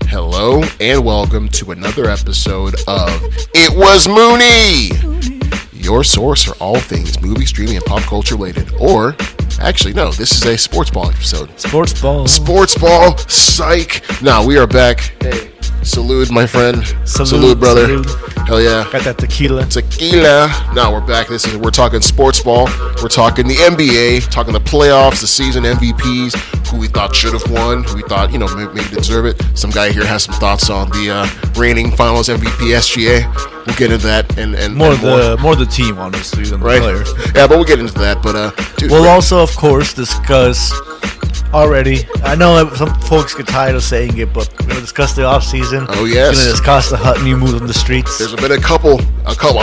Hello and welcome to another episode of It Was Mooney, your source for all things movie, streaming, and pop culture related. Or, actually, no, this is a Sportsball episode. Sportsball, psych. Now, we are back. Hey. Salute, my friend. Salute, brother. Salute. Hell yeah. Got that tequila. Now we're back. We're talking sports ball. We're talking the NBA, talking the playoffs, the season MVPs, who we thought should have won, who we thought, maybe deserve it. Some guy here has some thoughts on the reigning finals MVP SGA. We'll get into that and more the team, honestly, than the player. Yeah, but we'll get into that. But dude, we'll also, of course, discuss already. I know some folks get tired of saying it, but we're gonna discuss the off season. Oh yes. We're gonna discuss the hot new moves on the streets. There's been a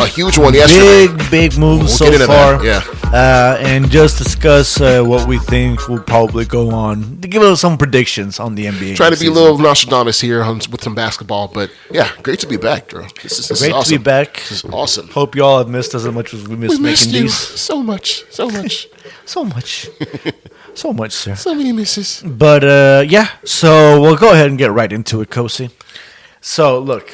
huge one yesterday. Big moves so far. That. Yeah. And just discuss what we think will probably go on. To give us some predictions on the NBA. Try to be a little Nostradamus here with some basketball, but yeah, great to be back, bro. This is great awesome. to be back. This is awesome. Hope you all have missed us as much as we missed making you these. So much. So much. So much, sir. So many misses. But, so we'll go ahead and get right into it, Kosi. So, look.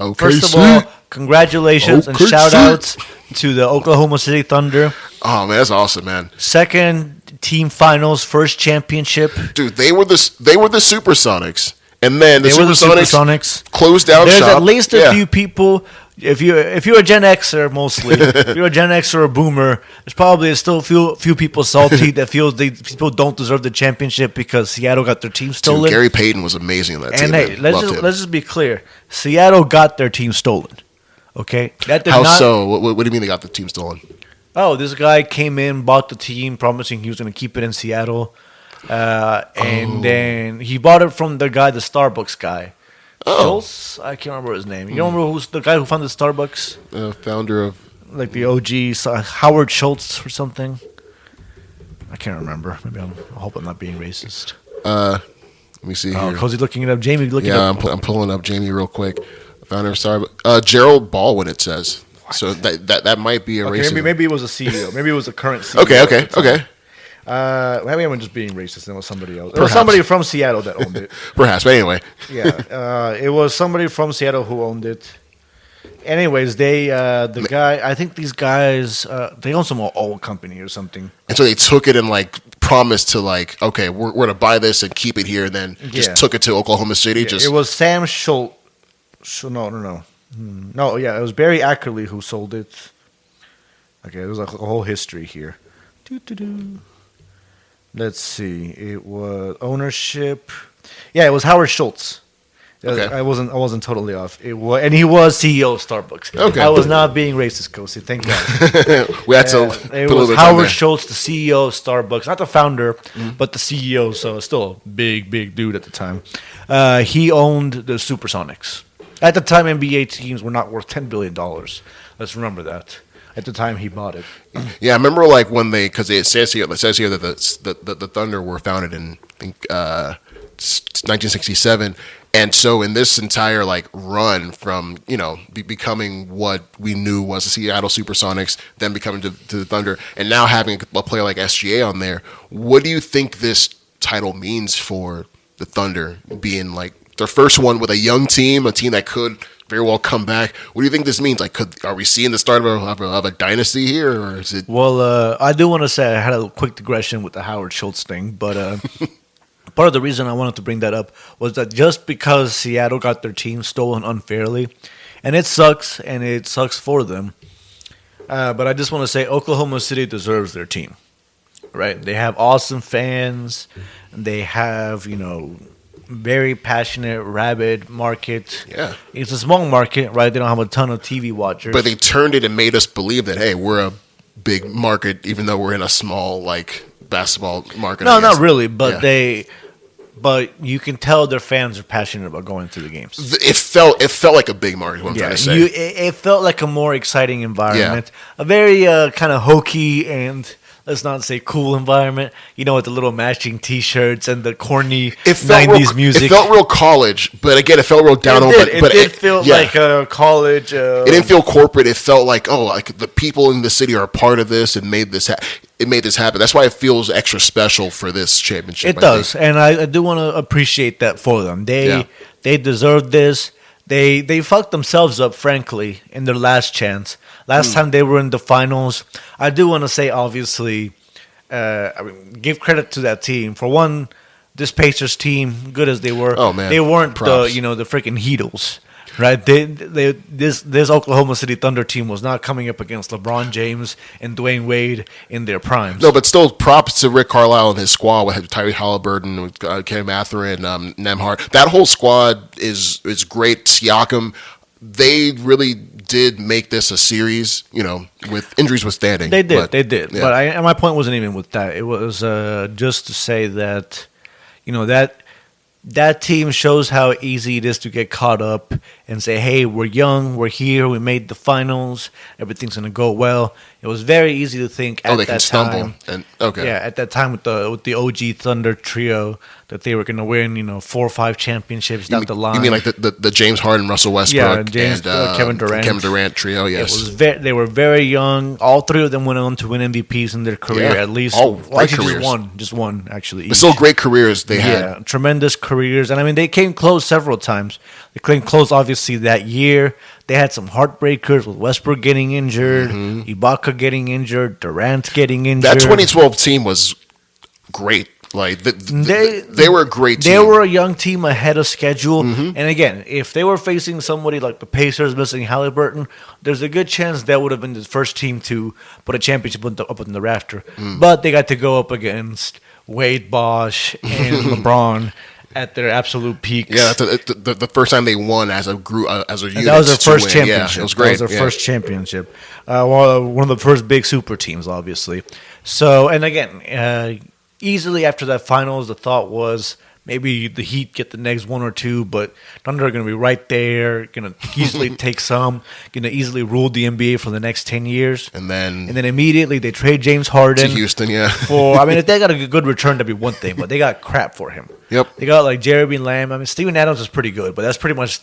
Okay, first of all, congratulations and shout-outs to the Oklahoma City Thunder. Oh, man, that's awesome, man. Second team finals, first championship. Dude, they were the Supersonics. And then the Supersonics closed down There's shop. At least a few people. If you're a Gen Xer mostly, if you're a Gen X or a Boomer, there's probably still a few people salty that feels people don't deserve the championship because Seattle got their team stolen. Dude, Gary Payton was amazing in that team. And hey, let's just be clear: Seattle got their team stolen. Okay, How so? What do you mean they got the team stolen? Oh, this guy came in, bought the team, promising he was going to keep it in Seattle, and then he bought it from the Starbucks guy. Schultz? I can't remember his name. You don't remember who's the guy who founded Starbucks? Founder of... Like the OG, Howard Schultz or something? I can't remember. Maybe I hope I'm not being racist. Let me see here. Cozy's looking it up. Jamie, looking it up. Yeah, I'm pulling up Jamie real quick. Founder of Starbucks. Gerald Baldwin, it says. What? So that might be a racist. Maybe it was a CEO. Maybe it was a current CEO. Okay. Maybe I'm just being racist. It was somebody else. It was somebody from Seattle that owned it. Perhaps, but anyway. Yeah, it was somebody from Seattle who owned it. Anyways, I think these guys, they own some old company or something. And so they took it and promised to okay, we're going to buy this and keep it here, and then just took it to Oklahoma City. Yeah, it was Sam Schultz. No. No, yeah, it was Barry Ackerley who sold it. Okay, there's a whole history here. Let's see. It was ownership. Yeah, it was Howard Schultz. Okay. I wasn't totally off. He was CEO of Starbucks. Okay. I was not being racist, Kosi. Thank God. We had to. It was Howard Schultz, the CEO of Starbucks, not the founder, but the CEO. So still a big dude at the time. He owned the Supersonics. At the time, NBA teams were not worth $10 billion. Let's remember that. At the time he bought it. Yeah, I remember because it says here that the Thunder were founded in I think 1967, and so in this entire run from becoming what we knew was the Seattle Supersonics, then becoming to the Thunder, and now having a player like SGA on there, what do you think this title means for the Thunder being their first one with a young team, a team that could very well come back? What do you think this means? Are we seeing the start of a dynasty here, or is it? Well, I do want to say I had a quick digression with the Howard Schultz thing, but part of the reason I wanted to bring that up was that just because Seattle got their team stolen unfairly, and it sucks for them, but I just want to say Oklahoma City deserves their team, right? They have awesome fans, they have very passionate, rabid market. Yeah. It's a small market, right? They don't have a ton of TV watchers. But they turned it and made us believe that, hey, we're a big market, even though we're in a small, basketball market. No, not really, but but you can tell their fans are passionate about going to the games. It felt like a big market, what I'm trying to say. It felt like a more exciting environment. A very kind of hokey and let's not say cool environment. You know, with the little matching T-shirts and the corny It felt '90s music. It felt real college, but again, it felt real down home. It did feel like a college. It didn't feel corporate. It felt like, oh, like the people in the city are a part of this and made this. It made this happen. That's why it feels extra special for this championship. It does, and I do want to appreciate that for them. They deserved this. They fucked themselves up, frankly, in their last chance. Last time they were in the finals. I do want to say, obviously, give credit to that team. For one, this Pacers team, good as they were, they weren't Props. the freaking Heatles. Right, this Oklahoma City Thunder team was not coming up against LeBron James and Dwayne Wade in their primes. No, but still, props to Rick Carlisle and his squad with Tyrese Halliburton, with Ken Mathurin, Nembhard. That whole squad is great. Siakam, they really did make this a series. With injuries withstanding. They did. Yeah. But my point wasn't even with that. It was just to say that, that team shows how easy it is to get caught up and say, hey, we're young, we're here, we made the finals, everything's going to go well. It was very easy to think at they that can stumble. time. And, okay. Yeah, at that time with the OG Thunder trio that they were going to win, 4 or 5 championships down the line. You mean like the James Harden, Russell Westbrook, and Kevin Durant. Kevin Durant trio, yes. It was they were very young. All 3 of them went on to win MVPs in their career, at least. All great careers. Just one, actually. But still great careers they had. Yeah, tremendous careers. And, I mean, they came close several times. They came close, obviously, that year. They had some heartbreakers with Westbrook getting injured, Ibaka getting injured, Durant getting injured. That 2012 team was great. Like they were a great team. They were a young team ahead of schedule. And again, if they were facing somebody like the Pacers missing Halliburton, there's a good chance that would have been the first team to put a championship up in the rafter. But they got to go up against Wade, Bosh, and LeBron at their absolute peaks. Yeah, that's the first time they won as a group, as a unit. That was their first championship. Yeah, it was great. That was their first championship. One of the first big super teams, obviously. So, and again, easily after that finals, the thought was maybe the Heat get the next 1 or 2, but Thunder are going to be right there, going to easily take some, going to easily rule the NBA for the next 10 years. And then immediately they trade James Harden to Houston, if they got a good return, that'd be one thing, but they got crap for him. Yep. They got like Jeremy Lamb. I mean, Steven Adams is pretty good, but that's pretty much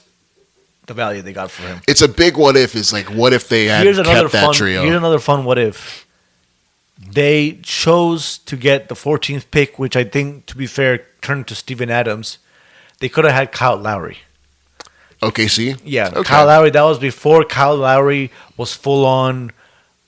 the value they got for him. It's a big what if. It's like, what if they had kept that trio? Here's another fun what if. They chose to get the 14th pick, which I think, to be fair, turned to Steven Adams. They could have had Kyle Lowry. OKC? Yeah, okay. Kyle Lowry. That was before Kyle Lowry was full-on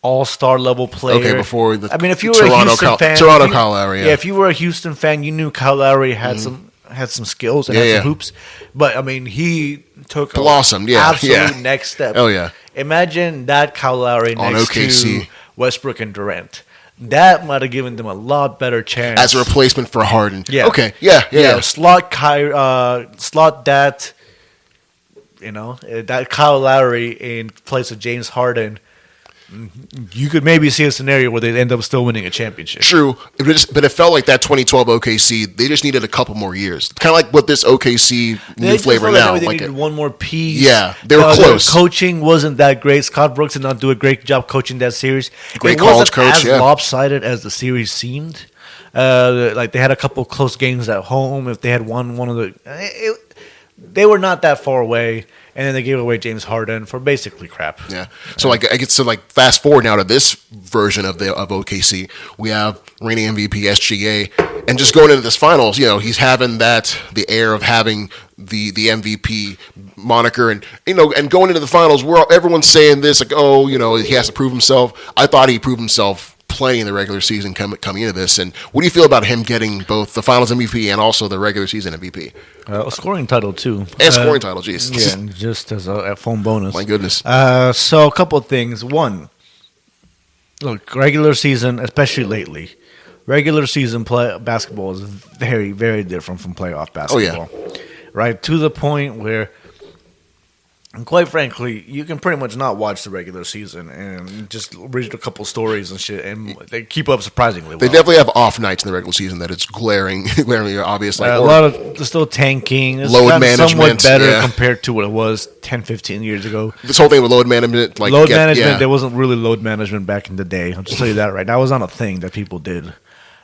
all-star level player. Okay, before the if you were a Houston fan, Kyle Lowry, if you were a Houston fan, you knew Kyle Lowry had some skills and had some hoops. But he took blossomed, absolute next step. Oh yeah, imagine that Kyle Lowry on next OKC. To Westbrook and Durant. That might have given them a lot better chance as a replacement for Harden. Yeah. Okay. Yeah. Slot that. That Kyle Lowry in place of James Harden. You could maybe see a scenario where they end up still winning a championship. True, but it felt like that 2012 OKC. They just needed a couple more years, kind of like what this OKC new flavor now. They needed one more piece. Yeah, they were close. Their coaching wasn't that great. Scott Brooks did not do a great job coaching that series. Great college coach. As lopsided as the series seemed. They had a couple close games at home. If they had won one of they were not that far away. And then they gave away James Harden for basically crap. Yeah. So I get to fast forward now to this version of OKC. We have reigning MVP SGA, and just going into this finals, he's having the air of having the MVP moniker, and going into the finals, everyone's saying this he has to prove himself. I thought he proved himself plenty in the regular season coming into this. And what do you feel about him getting both the Finals MVP and also the regular season MVP? A scoring title too. And scoring title, jeez. Yeah, just as a phone bonus. My goodness. So a couple of things. One, look, regular season, especially lately, regular season basketball is very, very different from playoff basketball. Oh, yeah. Right? To the point where And quite frankly, you can pretty much not watch the regular season and just read a couple stories and shit, and they keep up surprisingly well. They definitely have off nights in the regular season that it's glaringly obvious. Like, a lot of still tanking. It's load gotten management, somewhat better yeah. compared to what it was 10, 15 years ago. This whole thing with load management, like There wasn't really load management back in the day. I'll just tell you that right now. That was not a thing that people did.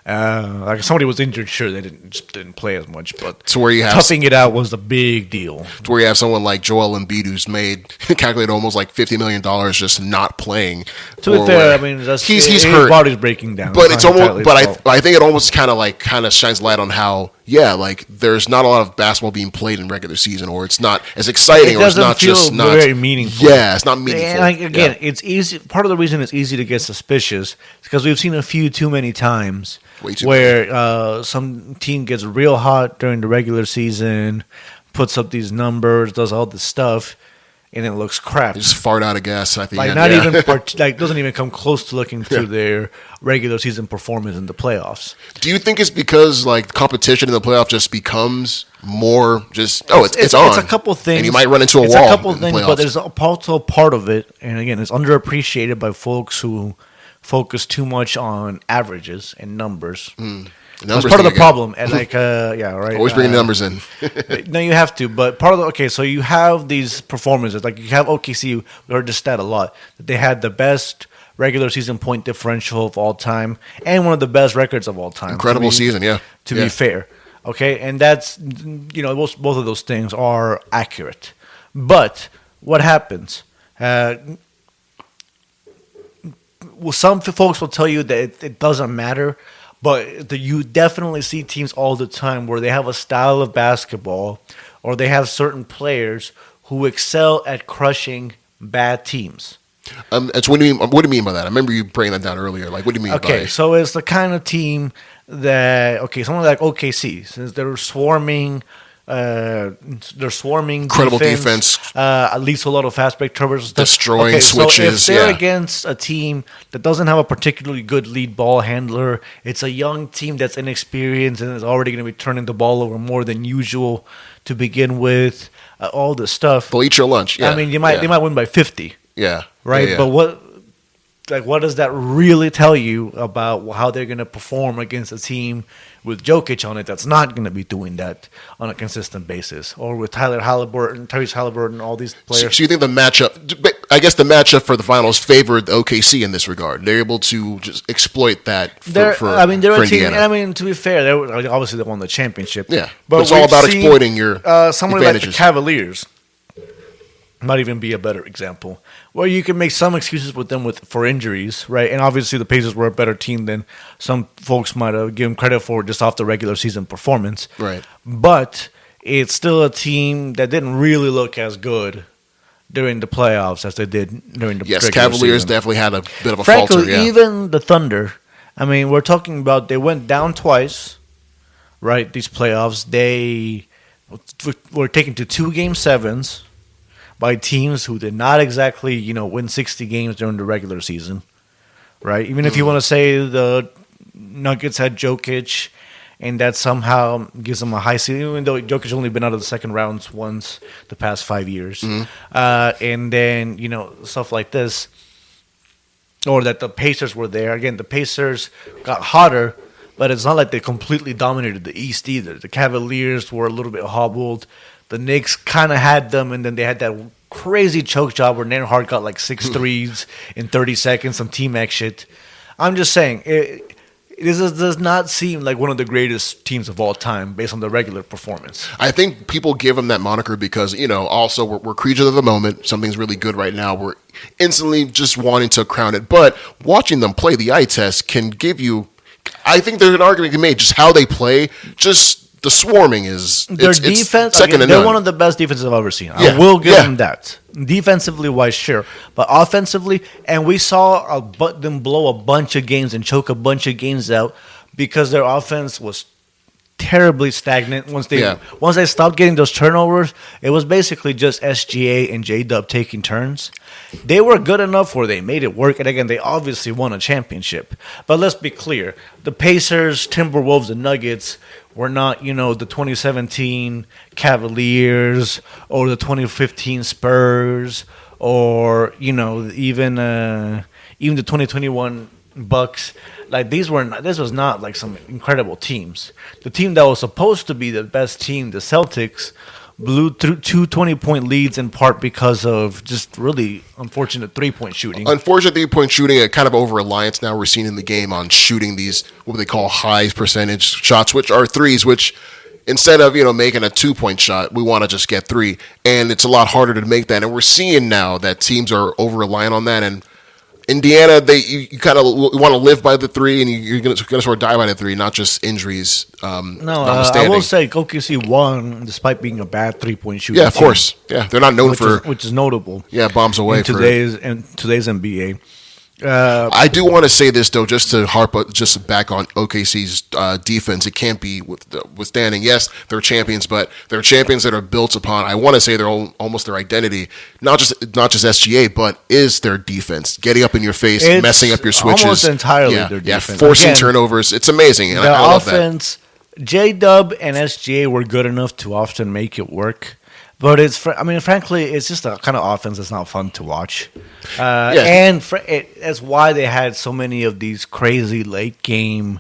Like if somebody was injured, sure they didn't play as much, but to where you have toughing it out was a big deal. to where you have someone like Joel Embiid who's made calculated almost like $50 million just not playing. To be fair, I mean, he's his hurt. Body's breaking down, but it's almost. But I think it almost kind of shines light on how like there's not a lot of basketball being played in regular season, or it's not as exciting, or it's not just not very meaningful. Yeah, it's not meaningful. And like, again, it's easy. Part of the reason it's easy to get suspicious is because we've seen a few too many times where some team gets real hot during the regular season, puts up these numbers, does all this stuff, and it looks crap. They just fart out of gas at the like end. Not even doesn't even come close to looking to their regular season performance in the playoffs. Do you think it's because like competition in the playoff just becomes more just it's on? It's a couple things, and you might run into a wall. It's a couple in things, playoffs. but there's also part of it, and again, it's underappreciated by folks who focus too much on averages and numbers. That's part of the problem. And like, right. Always bringing the numbers in. No, you have to. But part of so you have these performances. Like you have OKC. We heard this stat a lot. That they had the best regular season point differential of all time and one of the best records of all time. Incredible season, yeah. To be fair, okay, and that's both of those things are accurate. But what happens? Some folks will tell you that it doesn't matter. But you definitely see teams all the time where they have a style of basketball or they have certain players who excel at crushing bad teams. What do you mean by that? I remember you breaking that down earlier. Like, what do you mean by Okay, so it's the kind of team that, someone like OKC, since they're swarming incredible defense, at least a lot of fast break turnovers, destroying switches. So if they're against a team that doesn't have a particularly good lead ball handler, it's a young team that's inexperienced and is already going to be turning the ball over more than usual to begin with. All this stuff. They'll eat your lunch. Yeah. I mean, they might win by 50. Yeah. Right. Yeah. But what does that really tell you about how they're going to perform against a team with Jokic on it that's not going to be doing that on a consistent basis, or with Tyrese Halliburton, all these players? So you think the matchup for the finals favored OKC in this regard? They're able to just exploit that for they're a team. Indiana. I mean, to be fair, obviously they won the championship. Yeah, but it's all about exploiting your somebody advantages. like the Cavaliers might even be a better example, where you can make some excuses with them for injuries, right? And obviously the Pacers were a better team than some folks might have given credit for just off the regular season performance. Right. But it's still a team that didn't really look as good during the playoffs as they did during the regular Cavaliers season. Definitely had a bit of a Frankly, falter. Yeah. even the Thunder, I mean, we're talking about they went down twice, right? These playoffs, they were taken to 2 Game 7s by teams who did not exactly, win 60 games during the regular season, right? Even if you want to say the Nuggets had Jokic and that somehow gives them a high seed, even though Jokic's only been out of the second rounds once the past 5 years. And then, stuff like this, or that the Pacers were there. Again, the Pacers got hotter, but it's not like they completely dominated the East either. The Cavaliers were a little bit hobbled. The Knicks kind of had them, and then they had that crazy choke job where Hart got like 6 threes in 30 seconds, some T-Mac shit. I'm just saying, it does not seem like one of the greatest teams of all time based on the regular performance. I think people give them that moniker because, also we're creatures of the moment. Something's really good right now. We're instantly just wanting to crown it. But watching them play the eye test can give you, I think there's an argument to be made, just how they play, just the swarming is their defense. Second to they're none. One of the best defenses I've ever seen. Yeah. I will give them that. Defensively wise, sure, but offensively, and we saw them blow a bunch of games and choke a bunch of games out because their offense was terribly stagnant once they stopped getting those turnovers. It was basically just SGA and J-Dub taking turns. They were good enough where they made it work, and again, they obviously won a championship. But let's be clear: the Pacers, Timberwolves, and Nuggets were not, the 2017 Cavaliers or the 2015 Spurs or even the 2021 Bucks. Like this was not like some incredible teams. The team that was supposed to be the best team, the Celtics, blew through two 20-point leads in part because of just really unfortunate 3-point shooting. Unfortunate 3-point shooting, a kind of over-reliance now we're seeing in the game on shooting these, what they call high percentage shots, which are threes, which instead of, making a 2-point shot, we want to just get 3. And it's a lot harder to make that. And we're seeing now that teams are over-reliant on that. And Indiana, you kind of want to live by the 3, and you're going to sort of die by the 3, not just injuries. I will say OKC won despite being a bad 3-point shooting. Yeah, of course. Yeah, they're not known which is notable. Yeah, bombs away in today's NBA. I do want to say this though, just to harp just back on OKC's defense. It can't be withstanding. Yes, they're champions, but they're champions that are built upon. I want to say they're almost their identity, not just SGA, but is their defense getting up in your face, messing up your switches, almost entirely their defense, forcing turnovers. It's amazing. And the I love offense, J-Dub and SGA were good enough to often make it work. But frankly, it's just a kind of offense that's not fun to watch. And that's why they had so many of these crazy late game,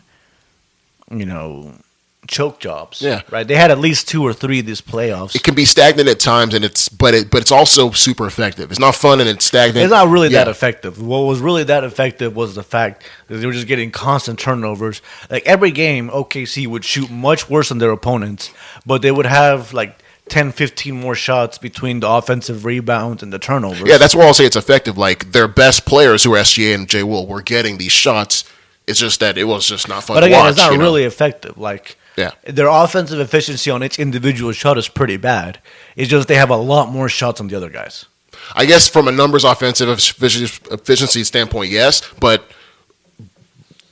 choke jobs. Yeah, right. They had at least 2 or 3 this playoffs. It can be stagnant at times, and but it's also super effective. It's not fun and it's stagnant. It's not really that effective. What was really that effective was the fact that they were just getting constant turnovers. Like every game, OKC would shoot much worse than their opponents, but they would have like 10, 15 more shots between the offensive rebounds and the turnovers. Yeah, that's where I'll say it's effective. Like, their best players, who are SGA and J. Will, were getting these shots. It's just that it was just not fun to watch. But again, it's not really effective. Like, yeah, their offensive efficiency on each individual shot is pretty bad. It's just they have a lot more shots than the other guys. I guess from a numbers offensive efficiency standpoint, yes, but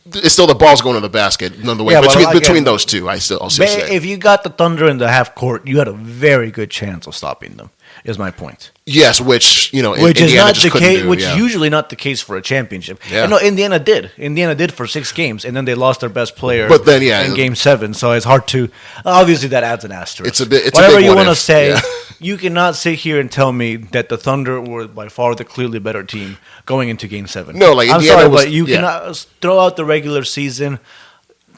it's still the ball's going to the basket. None the way between those two, I'll still say. If you got the Thunder in the half court, you had a very good chance of stopping them. Is my point. Yes, which which is not the case. Which is usually not the case for a championship. Yeah. And no, Indiana did. Indiana did for 6 games, and then they lost their best player. But then, in Game 7, so it's hard to. Obviously, that adds an asterisk. It's a bit. It's whatever a big you want to say. You cannot sit here and tell me that the Thunder were by far the clearly better team going into Game 7. No, like I'm sorry, but you cannot throw out the regular season.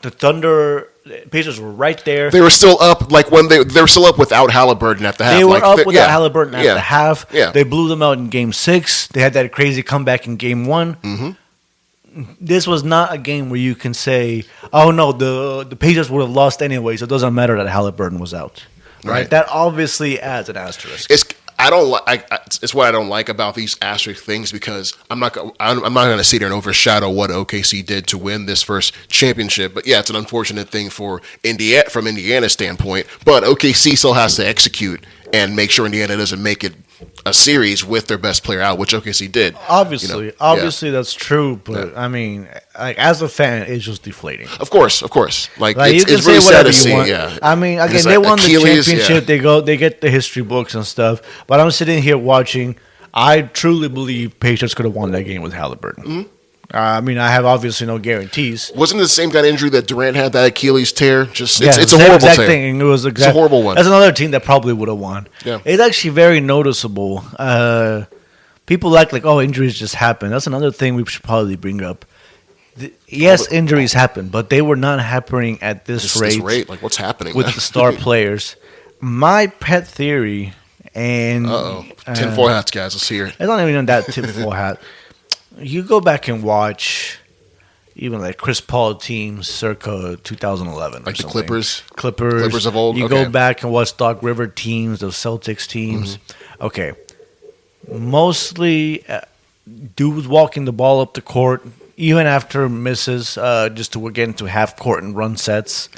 The Thunder. Pacers were right there. They were still up, like when they were still up without Halliburton at the half. They were up without Halliburton at the half. Yeah. They blew them out in Game 6. They had that crazy comeback in Game 1. Mm-hmm. This was not a game where you can say, "Oh no, the Pacers would have lost anyway, so it doesn't matter that Halliburton was out." Right? That obviously adds an asterisk. It's what I don't like about these asterisk things, because I'm not going to sit here and overshadow what OKC did to win this first championship. But yeah, it's an unfortunate thing for Indiana from Indiana's standpoint. But OKC still has to execute and make sure Indiana doesn't make it a series with their best player out, which OKC did. Obviously, that's true. But I mean, like, as a fan, it's just deflating. Of course. Like you can it's say really whatever sad to you want. see. Yeah. I mean, again, they won the championship. They get the history books and stuff. But I'm sitting here watching. I truly believe Pacers could have won that game with Halliburton. Mm-hmm. I mean, I have obviously no guarantees. Wasn't it the same kind of injury that Durant had, that Achilles tear? It's a horrible tear. Thing. It's a horrible one. That's another team that probably would have won. Yeah. It's actually very noticeable. People act like, oh, injuries just happen. That's another thing we should probably bring up. Yes, injuries happen, but they were not happening at this rate. Like, what's happening with the star players? My pet theory, and tinfoil hats, guys. Let's hear it. It's not even that tinfoil hat. You go back and watch even like Chris Paul teams circa 2011. Like the Clippers Clippers of old. You go back and watch Doc River teams, those Celtics teams. Mm-hmm. Okay. Mostly dudes walking the ball up the court, even after misses, just to get into half court and run sets.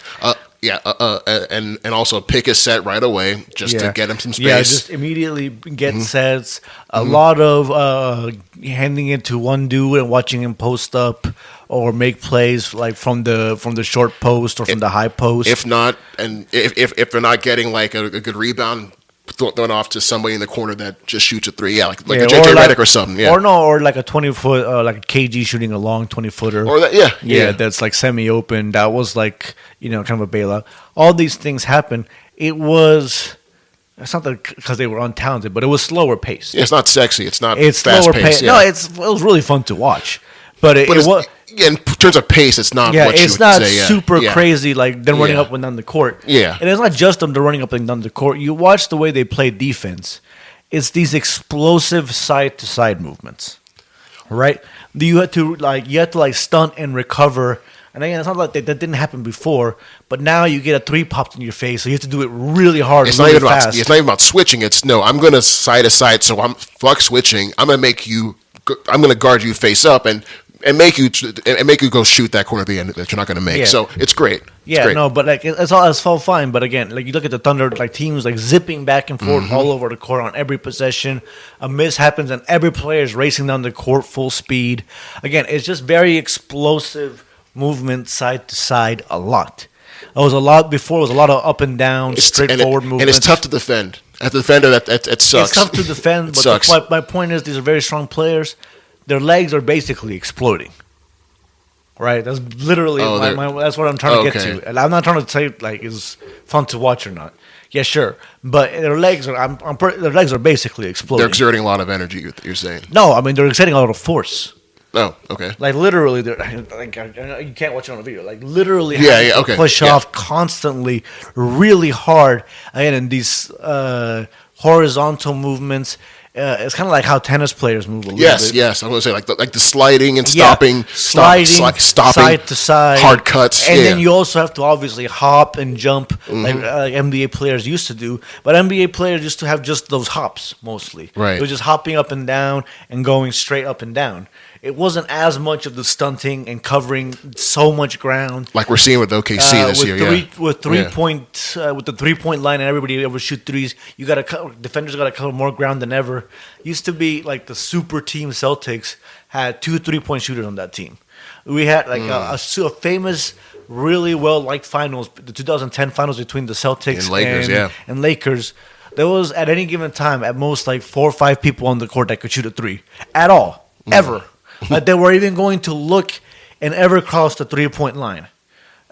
and also pick his set right away just to get him some space. Yeah, just immediately get sets. A lot of handing it to one dude and watching him post up or make plays like from the short post or from the high post. If not, and if they're not getting like a good rebound, throwing off to somebody in the corner that just shoots a three, like a JJ Redick or something, or like a 20-foot, like a KG shooting a long 20-footer, or that, that's like semi-open. That was like kind of a bailout. All these things happen. It's not because they were untalented, but it was slower pace. Yeah, it's not sexy. It's not. It's fast slower pace. pace. No, it was really fun to watch, but it was. In terms of pace, it's not. Yeah, what you it's would not say, super crazy like them running up and down the court. Yeah, and it's not just them running up and down the court. You watch the way they play defense. It's these explosive side to side movements, right? You had to stunt and recover. And again, it's not like that didn't happen before, but now you get a three popped in your face, so you have to do it really hard. It's really not even fast. it's not even about switching. It's no, I'm going to side to side, so I'm switching. I'm going to guard you face up and make you go shoot that corner at the end that you're not going to make. Yeah. So it's great. Yeah, it's great. no, but like it's all fine. But again, like you look at the Thunder, like teams like zipping back and forth all over the court on every possession. A miss happens and every player is racing down the court full speed. Again, it's just very explosive movement side to side a lot. It was a lot before. It was a lot of up and down, straightforward movement. And it's tough to defend. As a defender, it sucks. It's tough to defend, but sucks. My point is these are very strong players. Their legs are basically exploding. Right? That's literally that's what I'm trying to get to. And I'm not trying to say like it's fun to watch or not. Yeah, sure. But their legs are basically exploding. They're exerting a lot of energy, you're saying. No, I mean they're exerting a lot of force. Oh, okay. Like literally, like you can't watch it on a video. Like literally, push off constantly, really hard, and these horizontal movements. It's kind of like how tennis players move a little bit. Yes. I'm going to say like the sliding and stopping, stopping side to side, hard cuts, and then you also have to obviously hop and jump like NBA players used to do. But NBA players used to have just those hops mostly. Right, it was just hopping up and down and going straight up and down. It wasn't as much of the stunting and covering so much ground like we're seeing with OKC this year. With the 3-point line and everybody able to shoot threes, defenders got to cover more ground than ever. Used to be like the super team Celtics had 2 3-point shooters on that team. We had like a famous, really well liked finals, the 2010 finals between the Celtics and Lakers. There was at any given time at most like 4 or 5 people on the court that could shoot a three at all, ever. Like they were even going to look and ever cross the 3-point line.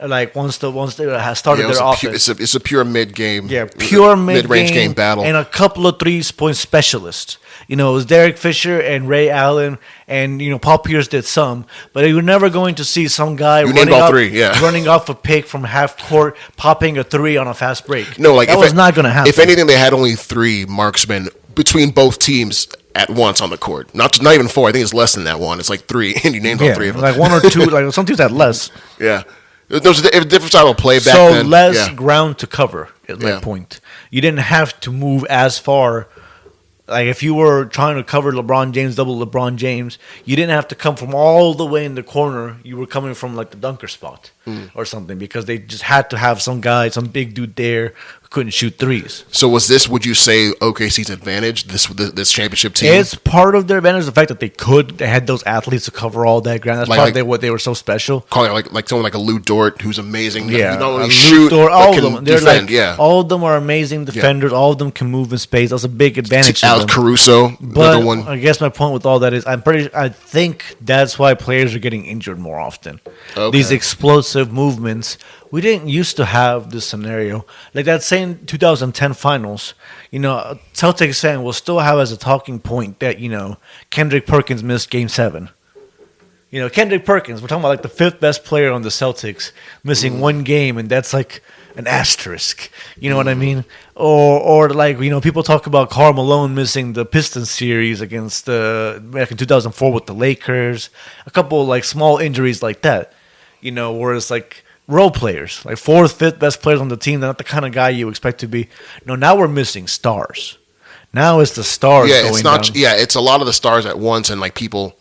Like once they had started their offense, it's a pure mid game, pure mid-range game battle, and a couple of 3-point specialists. It was Derek Fisher and Ray Allen, and Paul Pierce did some, but you were never going to see some guy running off a pick from half court, popping a three on a fast break. No, like that was not going to happen. If anything, they had only 3 marksmen between both teams at once on the court. Not even 4. I think it's less than that one. It's like 3, and you named all 3 of them. Like 1 or 2. Like some teams had less. Yeah. There was a different style of play back then. So less ground to cover at that point. You didn't have to move as far. Like if you were trying to cover LeBron James, double LeBron James, you didn't have to come from all the way in the corner. You were coming from like the dunker spot or something because they just had to have some big dude there who couldn't shoot threes. So would you say OKC's advantage, this championship team? It's part of their advantage, the fact that they had those athletes to cover all that ground. That's part of what they were so special. Calling like someone like a Lou Dort who's amazing. Yeah, not only shoot, Dort, but can defend. All of them are amazing defenders. All of them can move in space. That's a big advantage. Alex Caruso, another one. I guess my point with all that is, I think that's why players are getting injured more often. Okay. These explosive movements. We didn't used to have this scenario. Like that same 2010 finals, Celtics fan will still have as a talking point that, Kendrick Perkins missed Game 7. Kendrick Perkins, we're talking about like the 5th best player on the Celtics missing one game, and that's like an asterisk. You know what I mean? Or like, people talk about Karl Malone missing the Pistons series against back in 2004 with the Lakers. A couple like small injuries like that. Whereas like role players, like 4th, 5th best players on the team, they're not the kind of guy you expect to be. No, now we're missing stars. Now it's the stars going down. It's a lot of the stars at once, and like people,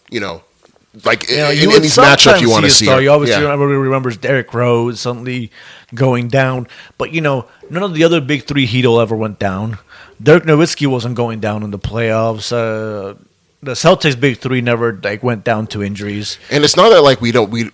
like You know, in these matchups you want to see. You obviously remembers Derrick Rose suddenly going down, but none of the other big three Heat ever went down. Dirk Nowitzki wasn't going down in the playoffs. The Celtics' big three never went down to injuries. And it's not that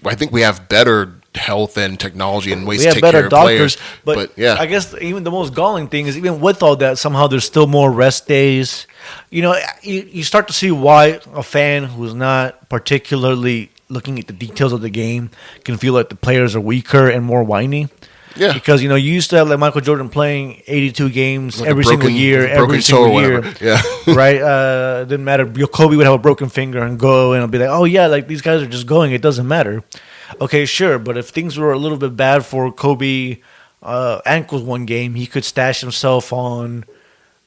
I think we have better health and technology and ways to take care of doctors, players. But yeah, I guess even the most galling thing is even with all that, somehow there's still more rest days. You start to see why a fan who's not particularly looking at the details of the game can feel like the players are weaker and more whiny. Yeah, because you used to have like Michael Jordan playing 82 games every single year, Yeah, right. Didn't matter. Kobe would have a broken finger and go, and I'll be like, oh yeah, like these guys are just going. It doesn't matter. Okay, sure, but if things were a little bit bad for Kobe ankles one game, he could stash himself on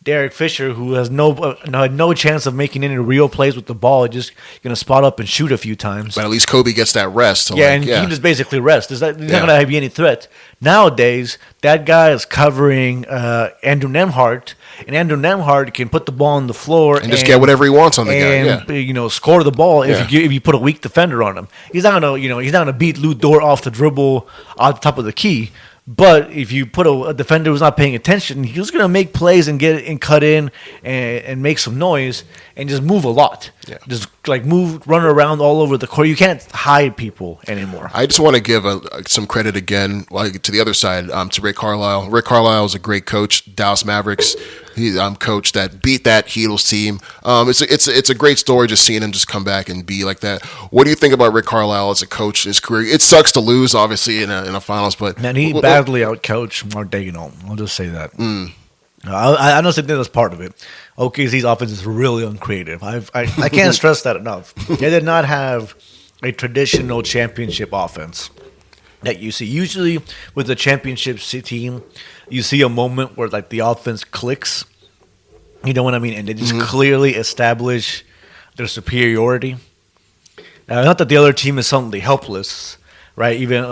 Derek Fisher, who has no chance of making any real plays with the ball, just gonna spot up and shoot a few times. But at least Kobe gets that rest. He just basically rests. He's not gonna be any threat. Nowadays, that guy is covering Andrew Nemhart, and Andrew Nemhart can put the ball on the floor and just get whatever he wants on the guy. And score the ball if you put a weak defender on him. He's not gonna beat Lou Dort off the dribble off the top of the key. But if you put a defender who's not paying attention, he's going to make plays and get and cut in and make some noise and just move a lot. Yeah. Just run around all over the court. You can't hide people anymore. I just want to give some credit again to the other side, to Rick Carlisle. Rick Carlisle is a great coach, Dallas Mavericks. He's coach that beat that Heatles team. It's a great story just seeing him just come back and be like that. What do you think about Rick Carlisle as a coach in his career? It sucks to lose, obviously, in a finals, but man, he badly outcoached Mark Daigneault. I'll just say that. I honestly think that's part of it. OKC's offense is really uncreative. I can't stress that enough. They did not have a traditional championship offense that you see. Usually with the championship team, you see a moment where the offense clicks. You know what I mean? And they just clearly establish their superiority. Now, not that the other team is suddenly helpless, right? Even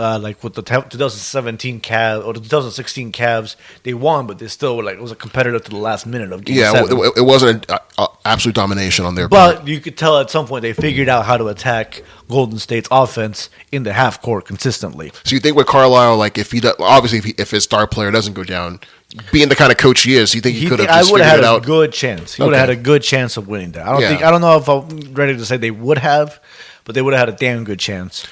with the 2017 Cavs or the 2016 Cavs, they won, but they still were it was a competitor to the last minute of Game 7. It wasn't an absolute domination on their part. But you could tell at some point they figured out how to attack Golden State's offense in the half court consistently. So you think with Carlisle, if his star player doesn't go down, being the kind of coach he is, you think he could have just figured it out? I would have had a good chance. He would have had a good chance of winning that. I don't know if I'm ready to say they would have, but they would have had a damn good chance.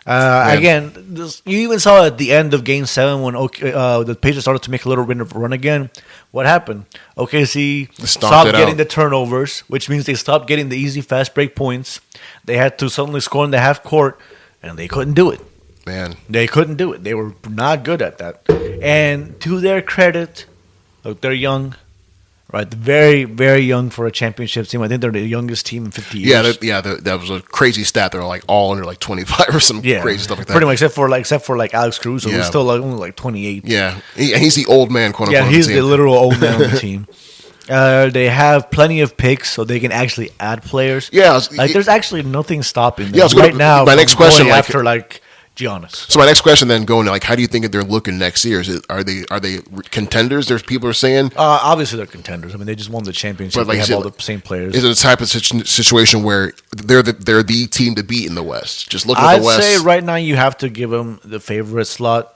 Again, you even saw at the end of Game 7 when the Pacers started to make a little bit of a run again. What happened? OKC stopped getting the turnovers, which means they stopped getting the easy fast break points. They had to suddenly score in the half court, and they couldn't do it. Man, they couldn't do it. They were not good at that. And to their credit, look, they're young. Right, very, very young for a championship team. I think they're the youngest team in 50 years. That was a crazy stat. They're all under 25 or some crazy stuff like that. Pretty much, except for Alex Caruso, who's still only 28. Yeah, he's the old man, quote unquote. Yeah, he's the literal old man on the team. They have plenty of picks, so they can actually add players. Yeah, there's actually nothing stopping them right now. My next question, after Giannis. So my next question then going how do you think they're looking next year? Are they contenders? There's people are saying obviously they're contenders. I mean they just won the championship. They have all the same players. Is it a type of situation where they're the team to beat in the West? Just looking at the West. I'd say right now you have to give them the favorite slot,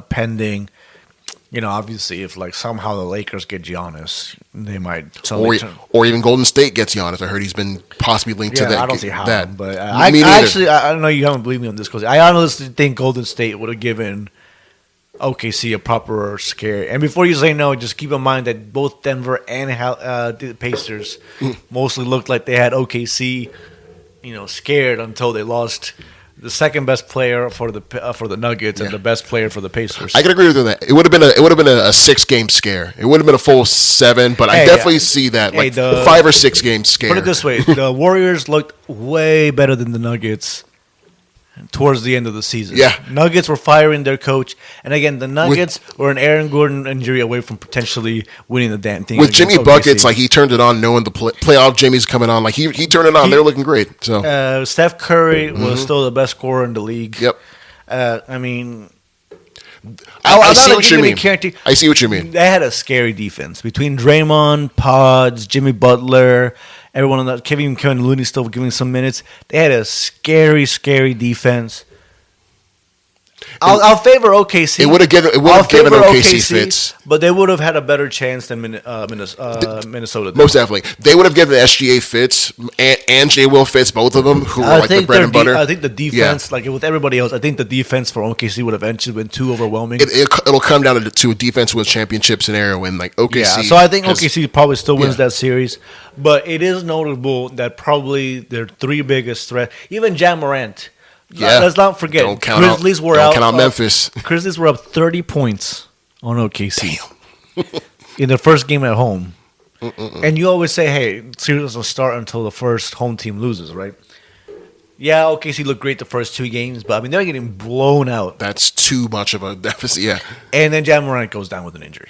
pending. Obviously, if somehow the Lakers get Giannis, they might. Or even Golden State gets Giannis. I heard he's been possibly linked to that. I don't see how. But I don't know. You haven't believed me on this because I honestly think Golden State would have given OKC a proper scare. And before you say no, just keep in mind that both Denver and the Pacers mostly looked like they had OKC, scared until they lost the second best player for the Nuggets and the best player for the Pacers. I can agree with that. It would have been a 6-game scare. It would have been a full 7, but I definitely see that 5 or 6 game scare. Put it this way: the Warriors looked way better than the Nuggets towards the end of the season. Yeah, Nuggets were firing their coach, and again, the Nuggets were an Aaron Gordon injury away from potentially winning the damn thing. With Jimmy buckets, he turned it on, knowing the playoff Jimmy's coming on. He turned it on. They're looking great. So Steph Curry was still the best scorer in the league. Yep. I mean, I see not what you giving mean. a guarantee. I see what you mean. They had a scary defense between Draymond, Pods, Jimmy Butler, everyone on that. Kevin Looney still giving some minutes. They had a scary, scary defense. I'll favor OKC. It would have given OKC fits, but they would have had a better chance than Minnesota. Most definitely, they would have given SGA fits and J. Will fits, both of them, who were like the bread and butter. I think the defense, like with everybody else, I think the defense for OKC would have eventually been too overwhelming. It'll come down to a defense with championship scenario when like OKC. Yeah, so I think OKC probably still wins that series, but it is notable that probably their three biggest threats, even Ja Morant. Yeah. Let's not forget. Grizzlies were out. Count out Memphis. Grizzlies were up 30 points on OKC in their first game at home. And you always say, hey, series doesn't start until the first home team loses, right? Yeah, OKC looked great the first two games, but I mean, they're getting blown out. That's too much of a deficit, yeah. And then Ja Morant goes down with an injury.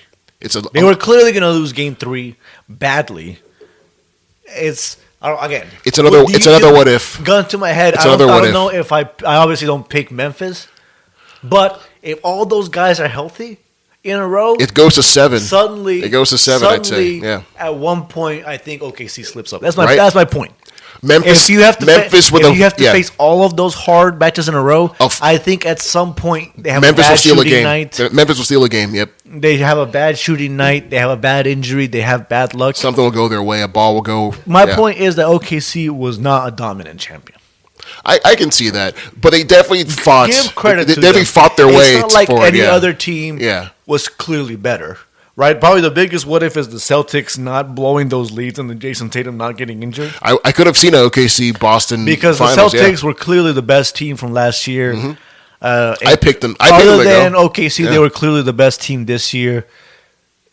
They were clearly going to lose game 3 badly. It's another what if. Gun to my head. I don't know if I obviously don't pick Memphis, but if all those guys are healthy in a row, it goes to 7. Suddenly, it goes to 7. I'd say, yeah. At one point, I think OKC slips up. That's my point. Memphis, if you have to face all of those hard matches in a row, I think at some point they have a bad shooting night. Memphis will steal a game. Yep. They have a bad shooting night. They have a bad injury. They have bad luck. Something will go their way. A ball will go. My point is that OKC was not a dominant champion. I can see that, but they definitely fought. Give credit to them. They definitely fought their way. It's not like any other team was clearly better. Right, probably the biggest what if is the Celtics not blowing those leads and then Jason Tatum not getting injured. I could have seen an OKC Boston because finals, the Celtics were clearly the best team from last year. Mm-hmm. I picked them. Other than OKC, they were clearly the best team this year.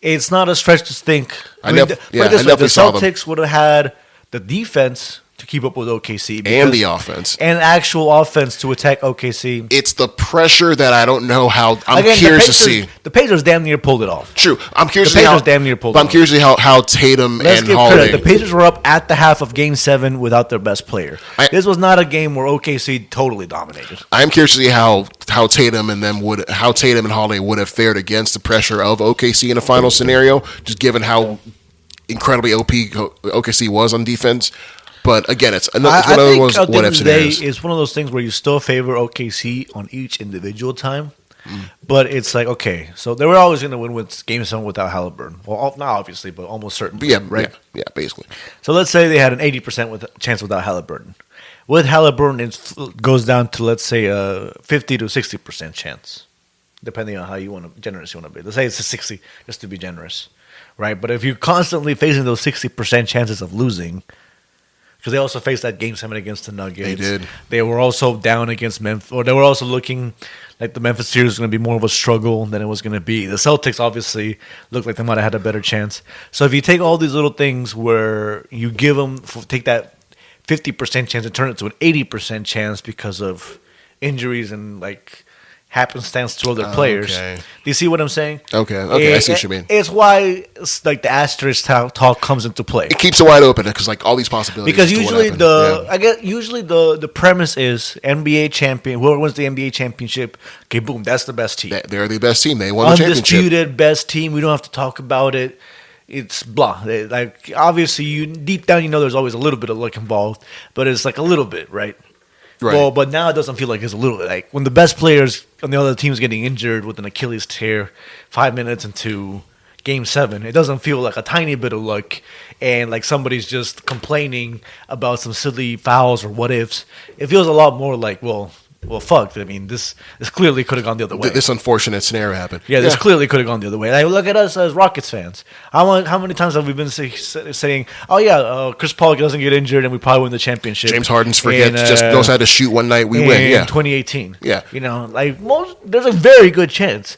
It's not a stretch to think. The Celtics would have had the defense to keep up with OKC. And the offense. And actual offense to attack OKC. It's the pressure that I don't know how. I'm curious to see. The Pacers damn near pulled it off. True. I'm curious to see how Tatum and Holiday. The Pacers were up at the half of Game 7 without their best player. This was not a game where OKC totally dominated. I'm curious to see how Tatum and Holiday would have fared against the pressure of OKC in a final scenario, just given how incredibly OP OKC was on defense. But again, it's one of those what if scenarios. It's one of those things where you still favor OKC on each individual time, but it's like, okay, so they were always going to win with Game 7 without Halliburton. Well, not obviously, but almost certain. Right? Yeah, basically. So let's say they had an 80% chance without Halliburton. With Halliburton, it goes down to, let's say, a 50 to 60% chance, depending on how generous you want to be. Let's say it's a 60, just to be generous, right? But if you're constantly facing those 60% chances of losing, because they also faced that Game 7 against the Nuggets. They did. They were also down against Memphis, or they were also looking like the Memphis series was going to be more of a struggle than it was going to be. The Celtics obviously looked like they might have had a better chance. So if you take all these little things where you take that 50% chance and turn it to an 80% chance because of injuries and like happenstance to other players. Okay. Do you see what I'm saying? Okay, I see what you mean. It's why like the asterisk talk comes into play. It keeps it wide open because like all these possibilities. Because usually the premise is NBA champion. Whoever wins the NBA championship, okay, boom, that's the best team. They're the best team. They won the championship. Undisputed best team. We don't have to talk about it. It's blah. Like obviously, deep down, there's always a little bit of luck involved, but it's like a little bit, right? Right. Well, but now it doesn't feel like it's a little like when the best players on the other team's getting injured with an Achilles tear 5 minutes into Game 7. It doesn't feel like a tiny bit of luck and like somebody's just complaining about some silly fouls or what ifs. It feels a lot more like, well, fuck. I mean, this clearly could have gone the other way. This unfortunate scenario happened. Yeah, this clearly could have gone the other way. Like, look at us as Rockets fans. How many times have we been saying, oh, yeah, Chris Paul doesn't get injured and we probably win the championship. James Harden just knows how to shoot one night, we win. Yeah. 2018. Yeah. There's a very good chance.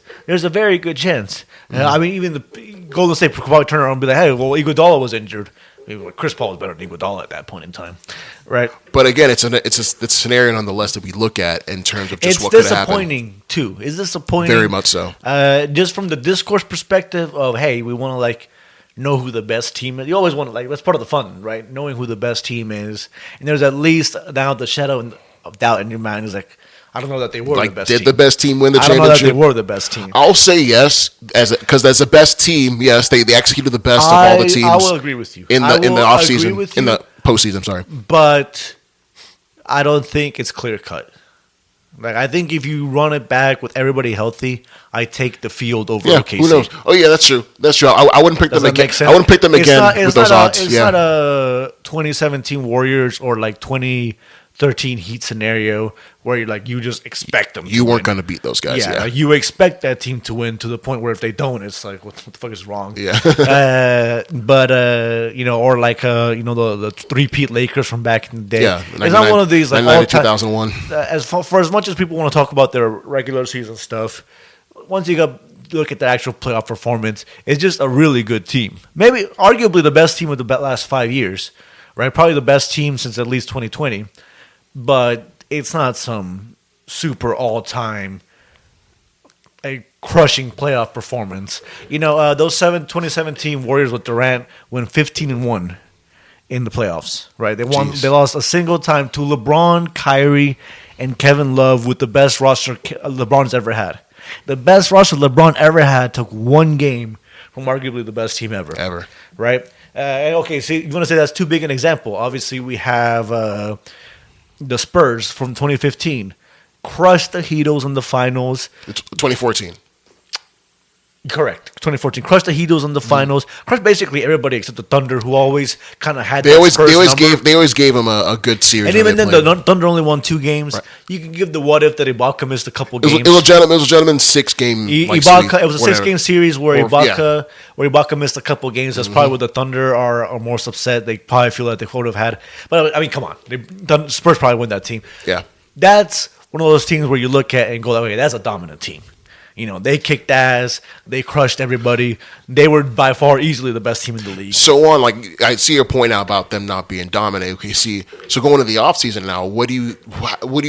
I mean, even the Golden State could probably turn around and be like, hey, well, Iguodala was injured. I mean, Chris Paul was better than Iguodala at that point in time, right? But again, it's a scenario nonetheless that we look at in terms of just what could happen. It's disappointing too. It's disappointing, very much so. Just from the discourse perspective of, hey, we want to know who the best team is. You always want to that's part of the fun, right? Knowing who the best team is, and there's at least now the shadow of doubt in your mind is like, I don't know that they were Like, the best did team. the best team win the I don't know that championship? they were the best team. I'll say yes, because as the best team, yes, they executed the best of all the teams. I will agree with you. in the offseason, in the postseason. Sorry, But I don't think it's clear cut. Like, I think if you run it back with everybody healthy, I take the field over yeah. OKC. Who knows? Oh yeah, that's true. That's true. I wouldn't pick Does them that again. make sense? I wouldn't pick them It's again not- with it's those not a- odds. It's Yeah, not a 2017 Warriors or like 2013 Heat scenario where you just expect them. you to weren't win. going to beat those guys. Yeah, Yeah, like, you expect that team to win to the point where if they don't, it's like, what the fuck is wrong? Yeah. Or like the three-peat Lakers from back in the day. yeah. It's not one of these like 99 all to time. 2001. For as much as people want to talk about their regular season stuff, once you look at the actual playoff performance, it's just a really good team. Maybe arguably the best team of the last 5 years, right? Probably the best team since at least 2020, but it's not some super all-time a crushing playoff performance. Those 2017 Warriors with Durant went 15-1 in the playoffs, right? They won. Jeez. They lost a single time to LeBron, Kyrie, and Kevin Love with the best roster LeBron's ever had. The best roster LeBron ever had took one game from arguably the best team ever. Right? And okay, so you want to say that's too big an example. Obviously, we have the Spurs from 2015. Crushed the Heatles in the finals. It's 2014. Correct. 2014. Crushed the Heatles in the finals. Crushed basically everybody except the Thunder, who always kind of had They that always Spurs number. gave him a good series. And when even they then, played. the Thunder only won 2 games. Right. You can give the what if that Ibaka missed a couple It games. was a gentleman 6-game. Ibaka, it was a whatever. 6-game series where Or- Ibaka missed a couple games. That's probably what the Thunder are most upset. They probably feel like they would have had. But I mean, come on, Spurs probably win that team. Yeah. That's one of those teams where you look at and go, okay, that's a dominant team. They kicked ass. They crushed everybody. They were by far easily the best team in the league. So I see your point now about them not being dominant. Okay, so going to the offseason now, what do you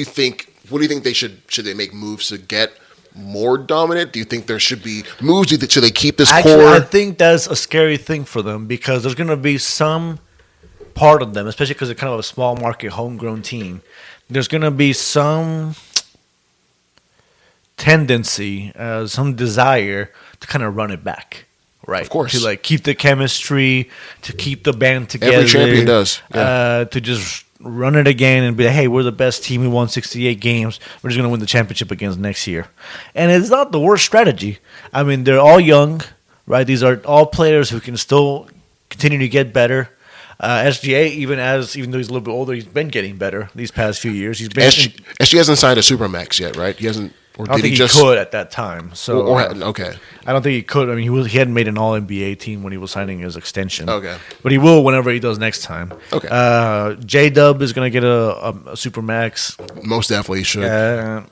think? What do you think they should they make moves to get more dominant? Do you think there should be moves? Should they keep this Actually, core? I think that's a scary thing for them because there's going to be some part of them, especially because they're kind of a small market, homegrown team. There's going to be some tendency, some desire to kind of run it back, right? Of course. To keep the chemistry, to keep the band together. Every champion does. Yeah. To just run it again and be like, hey, we're the best team. We won 68 games. We're just going to win the championship again next year. And it's not the worst strategy. I mean, they're all young, right? These are all players who can still continue to get better. SGA, even though he's a little bit older, he's been getting better these past few years. He's been. SG hasn't signed a supermax yet, right? He hasn't. Or I don't did think he he just could at that time. So okay. I don't think he could. I mean, he hadn't made an All NBA team when he was signing his extension. Okay. But he will whenever he does next time. Okay. J-Dub is going to get a supermax. Most definitely should.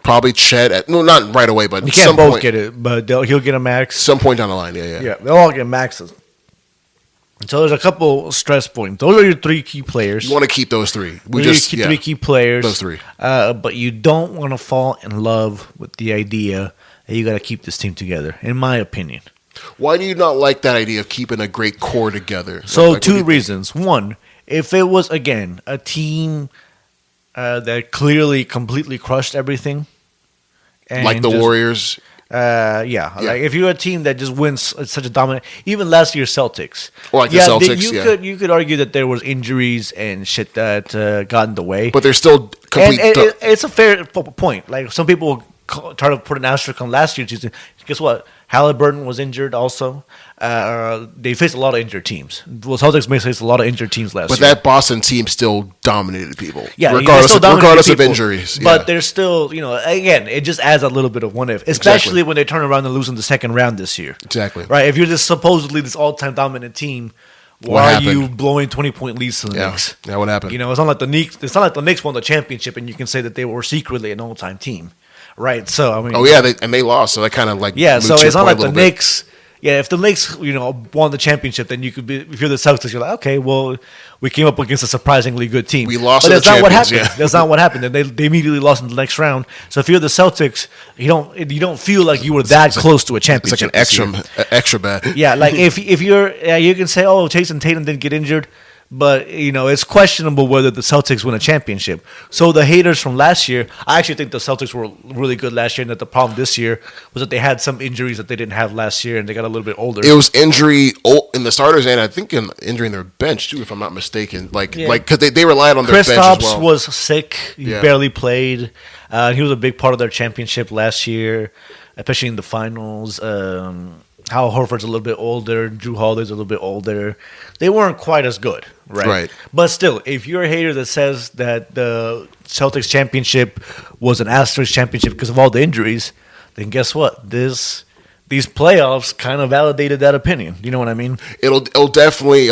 Probably Chet. Not right away, but You can't some both point, get it, but he'll get a max. some point down the line. Yeah. Yeah, they'll all get maxes. So there's a couple stress points. Those are your 3 key players. You want to keep those 3. We Those are just your 3 key players. Those 3. But you don't want to fall in love with the idea that you got to keep this team together, in my opinion. Why do you not like that idea of keeping a great core together? So what do you 2 think? reasons. One, if it was, again, a team that clearly completely crushed everything. And Like the Warriors. Yeah. Like if you're a team that just wins such a dominant, even last year's Celtics, Or like the Celtics, you could argue that there was injuries and shit that got in the way, But they're still complete. and it's a fair point. Like some people try to put an asterisk on last year's season. Guess what? Halliburton was injured also. They faced a lot of injured teams. The Celtics may face a lot of injured teams last but year. that Boston team still dominated people. Yeah, regardless of injuries. But there's still, again, it just adds a little bit of what if, especially when they turn around and lose in the second round this year. Exactly. Right? If you're just supposedly this all-time dominant team, why are you blowing 20-point leads to the Knicks? Yeah, what happened? It's not like the Knicks. It's not like the Knicks won the championship, and you can say that they were secretly an all-time team, right? So I mean, they lost, so that kind of so it's not like the Knicks. Yeah, if the Knicks, won the championship, then you could be. If you're the Celtics, you're like, okay, well, we came up against a surprisingly good team. We lost, but to that's the not what champions, happened. yeah. That's not what happened. And they immediately lost in the next round. So if you're the Celtics, you don't feel like you were that close to a It's championship. like an extra bad. Yeah, like if you're, you can say, oh, Jason Tatum didn't get injured, But, it's questionable whether the Celtics win a championship. So the haters from last year, I actually think the Celtics were really good last year, and that the problem this year was that they had some injuries that they didn't have last year, and they got a little bit older. It was injury in the starters, and I think injury in their bench, too, if I'm not mistaken. Because they relied on their bench as well. Kristaps was sick. He barely played. He was a big part of their championship last year, especially in the finals. Hal Horford's a little bit older. Drew Holiday's a little bit older. They weren't quite as good, right? But still, if you're a hater that says that the Celtics championship was an asterisk championship because of all the injuries, then guess what? These playoffs kind of validated that opinion. You know what I mean? It'll definitely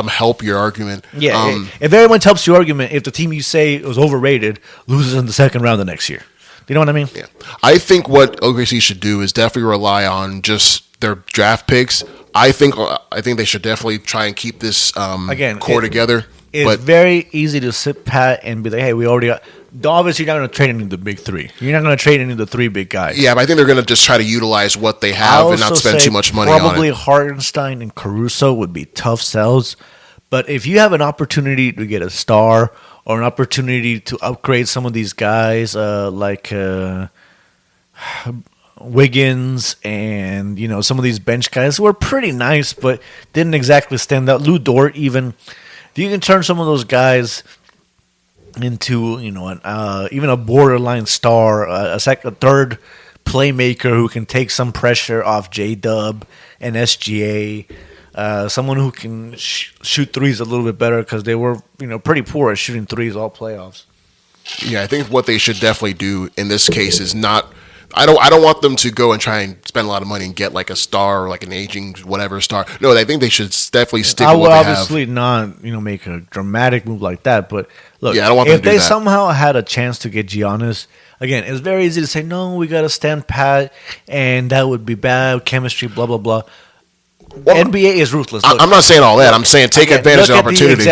help your argument. Yeah, it very much helps your argument if the team you say was overrated loses in the second round the next year. You know what I mean? Yeah. I think what OKC should do is definitely rely on just their draft picks. I think they should definitely try and keep this core together. It's very easy to sit pat and be like, hey, we already got. Obviously, you're not going to trade any of the big three. You're not going to trade any of the three big guys. Yeah, but I think they're going to just try to utilize what they have and not spend too much money on it. Probably Hartenstein and Caruso would be tough sells. But if you have an opportunity to get a star or an opportunity to upgrade some of these guys like Wiggins and some of these bench guys who were pretty nice but didn't exactly stand out. Lou Dort even. If you can turn some of those guys into even a borderline star, a third playmaker who can take some pressure off J-Dub and SGA, someone who can shoot threes a little bit better because they were pretty poor at shooting threes all playoffs. Yeah, I think what they should definitely do in this case is not. I don't want them to go and try and spend a lot of money and get like a star or like an aging whatever star. No, I think they should definitely stick with what they have. I would obviously not make a dramatic move like that, but look, I don't want them to do that. If they somehow had a chance to get Giannis, again, it's very easy to say no, we got to stand pat, and that would be bad chemistry, blah blah blah. Well, NBA is ruthless. Look, I'm not saying all that. I'm saying take advantage of the opportunity.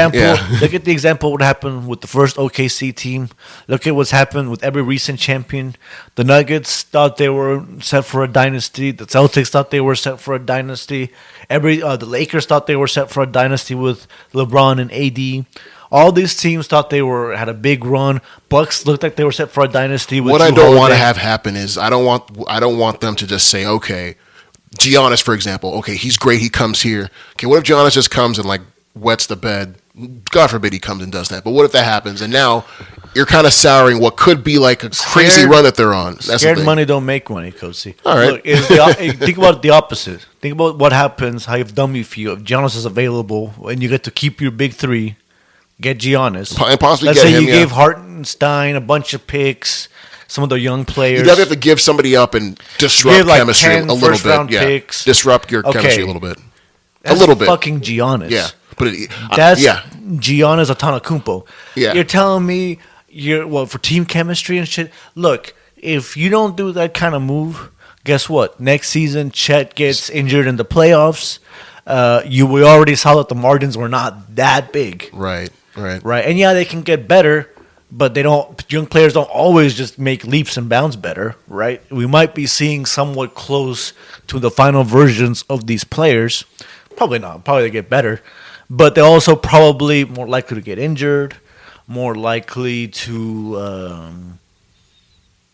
Look at the example of what happened with the first OKC team. Look at what's happened with every recent champion. The Nuggets thought they were set for a dynasty. The Celtics thought they were set for a dynasty. The Lakers thought they were set for a dynasty with LeBron and AD. All these teams thought they had a big run. Bucks looked like they were set for a dynasty. With what I don't want to have happen is I don't want them to just say, okay, Giannis, for example, okay, he's great, he comes here. Okay, what if Giannis just comes and like wets the bed? God forbid he comes and does that. But what if that happens? And now you're kind of souring what could be like a crazy run that they're on. That's scared money don't make money, Coach C. All right. Look, think about the opposite. Think about what happens, how dumb you feel if Giannis is available and you get to keep your big three, get Giannis. And possibly Let's get say him, you gave Hartenstein a bunch of picks, some of the young players. You definitely have to give somebody up and disrupt chemistry a little bit. Round picks. Disrupt your chemistry a little bit. That's a little bit. Fucking Giannis. Yeah. But that's Giannis Antetokounmpo. Yeah. You're telling me for team chemistry and shit? Look, if you don't do that kind of move, guess what? Next season, Chet gets injured in the playoffs. We already saw that the margins were not that big. Right. And yeah, they can get better. But young players don't always just make leaps and bounds better, right? We might be seeing somewhat close to the final versions of these players. Probably not. Probably they get better. But they're also probably more likely to get injured, more likely to,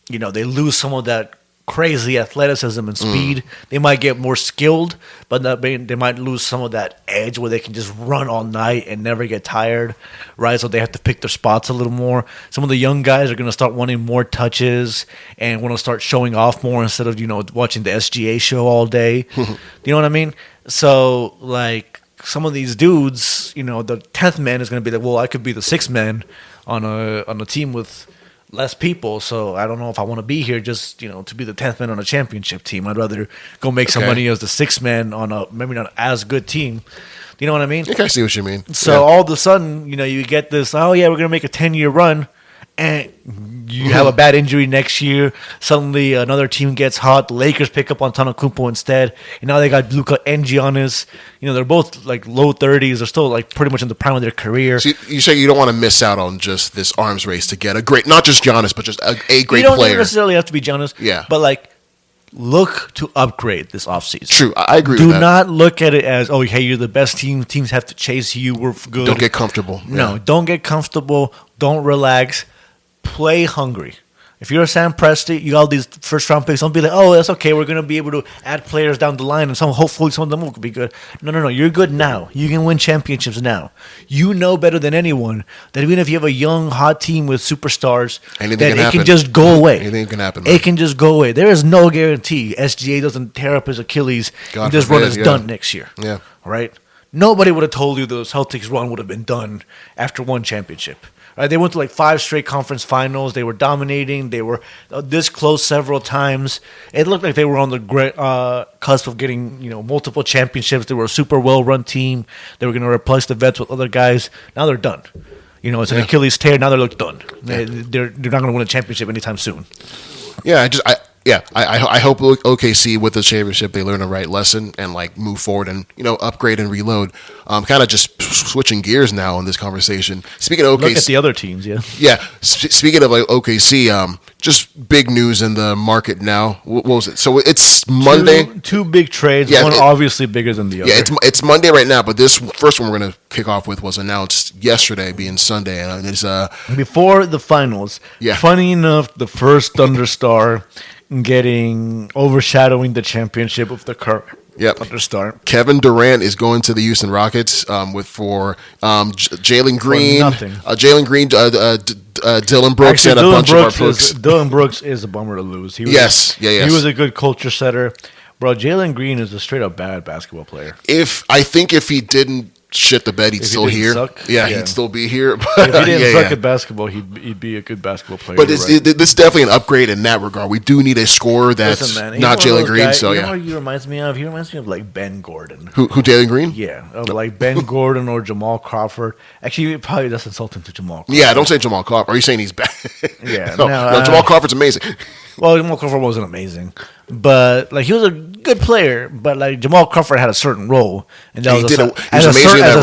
they lose some of that crazy athleticism and speed. They might get more skilled, but they might lose some of that edge where they can just run all night and never get tired, right? So they have to pick their spots a little more. Some of the young guys are going to start wanting more touches and want to start showing off more instead of, watching the SGA show all day. You know what I mean? So, like, some of these dudes, the 10th man is going to be like, well, I could be the 6th man on a team with less people, so I don't know if I want to be here just, to be the 10th man on a championship team. I'd rather go make some money as the 6th man on a maybe not as good team. You know what I mean? I see what you mean. So all of a sudden, you get this, oh yeah, we're going to make a 10-year run, and you have a bad injury next year. Suddenly another team gets hot. The Lakers pick up on Antetokounmpo instead, and now they got Luka and Giannis. They're both like low 30s. They're still like pretty much in the prime of their career. So you say you don't want to miss out on just this arms race to get a great, not just Giannis, but just a great player. You don't necessarily have to be Giannis. Yeah. But like, look to upgrade this offseason. True, I agree Do with that. not look at it as, oh, hey, you're the best team. Teams have to chase you. We're good. Don't get comfortable. No, Yeah. don't get comfortable. Don't relax. Play hungry. If you're Sam Presti, you got all these first round picks. Don't be like, oh, that's okay. We're gonna be able to add players down the line, and hopefully some of them will be good. No. You're good now. You can win championships now. You know better than anyone that even if you have a young, hot team with superstars, Anything that can it happen. can just go away. Anything can happen, man. It can just go away. There is no guarantee SGA doesn't tear up his Achilles God and this run forbid, is yeah. done next year. Yeah. Right? Nobody would have told you the Celtics run would have been done after one championship. Right? They went to like 5 straight conference finals. They were dominating. They were this close several times. It looked like they were on the great cusp of getting multiple championships. They were a super well-run team. They were going to replace the vets with other guys. Now they're done. It's an Achilles tear. Now they're done. They're not going to win a championship anytime soon. Yeah, I hope OKC with the championship they learn the right lesson and like move forward and upgrade and reload. Kind of just switching gears now in this conversation. Speaking of OKC, Look at the other teams, yeah. Yeah, speaking of like OKC, just big news in the market now. What was it? So it's Monday. Two big trades. Yeah, one obviously bigger than the other. Yeah, it's Monday right now, but this first one we're going to kick off with was announced yesterday, being Sunday, and it's before the finals. Yeah. Funny enough, the first Thunderstar overshadowing the championship of the current Thunderstar. Kevin Durant is going to the Houston Rockets for Jalen Green, nothing. Dylan Brooks, and a bunch of our folks. Dylan Brooks is a bummer to lose. He was, Yes. He was a good culture setter. Bro, Jalen Green is a straight up bad basketball player. I think if he didn't shit the bed, he'd still here. He'd still be here. But if he didn't suck at basketball, he'd be a good basketball player. But this is definitely an upgrade in that regard. We do need a scorer that's not Jalen Green. Guys, so you know what he reminds me of? He reminds me of like Ben Gordon. Who Jalen Green? Yeah, like Ben Gordon or Jamal Crawford. Actually, probably that's insulting to Jamal Crawford. Yeah, don't say Jamal Crawford. Are you saying he's bad? Yeah, no, Jamal Crawford's amazing. Well, Jamal Crawford wasn't amazing, but like he was a good player. But like Jamal Crawford had a certain role, and that he was amazing in that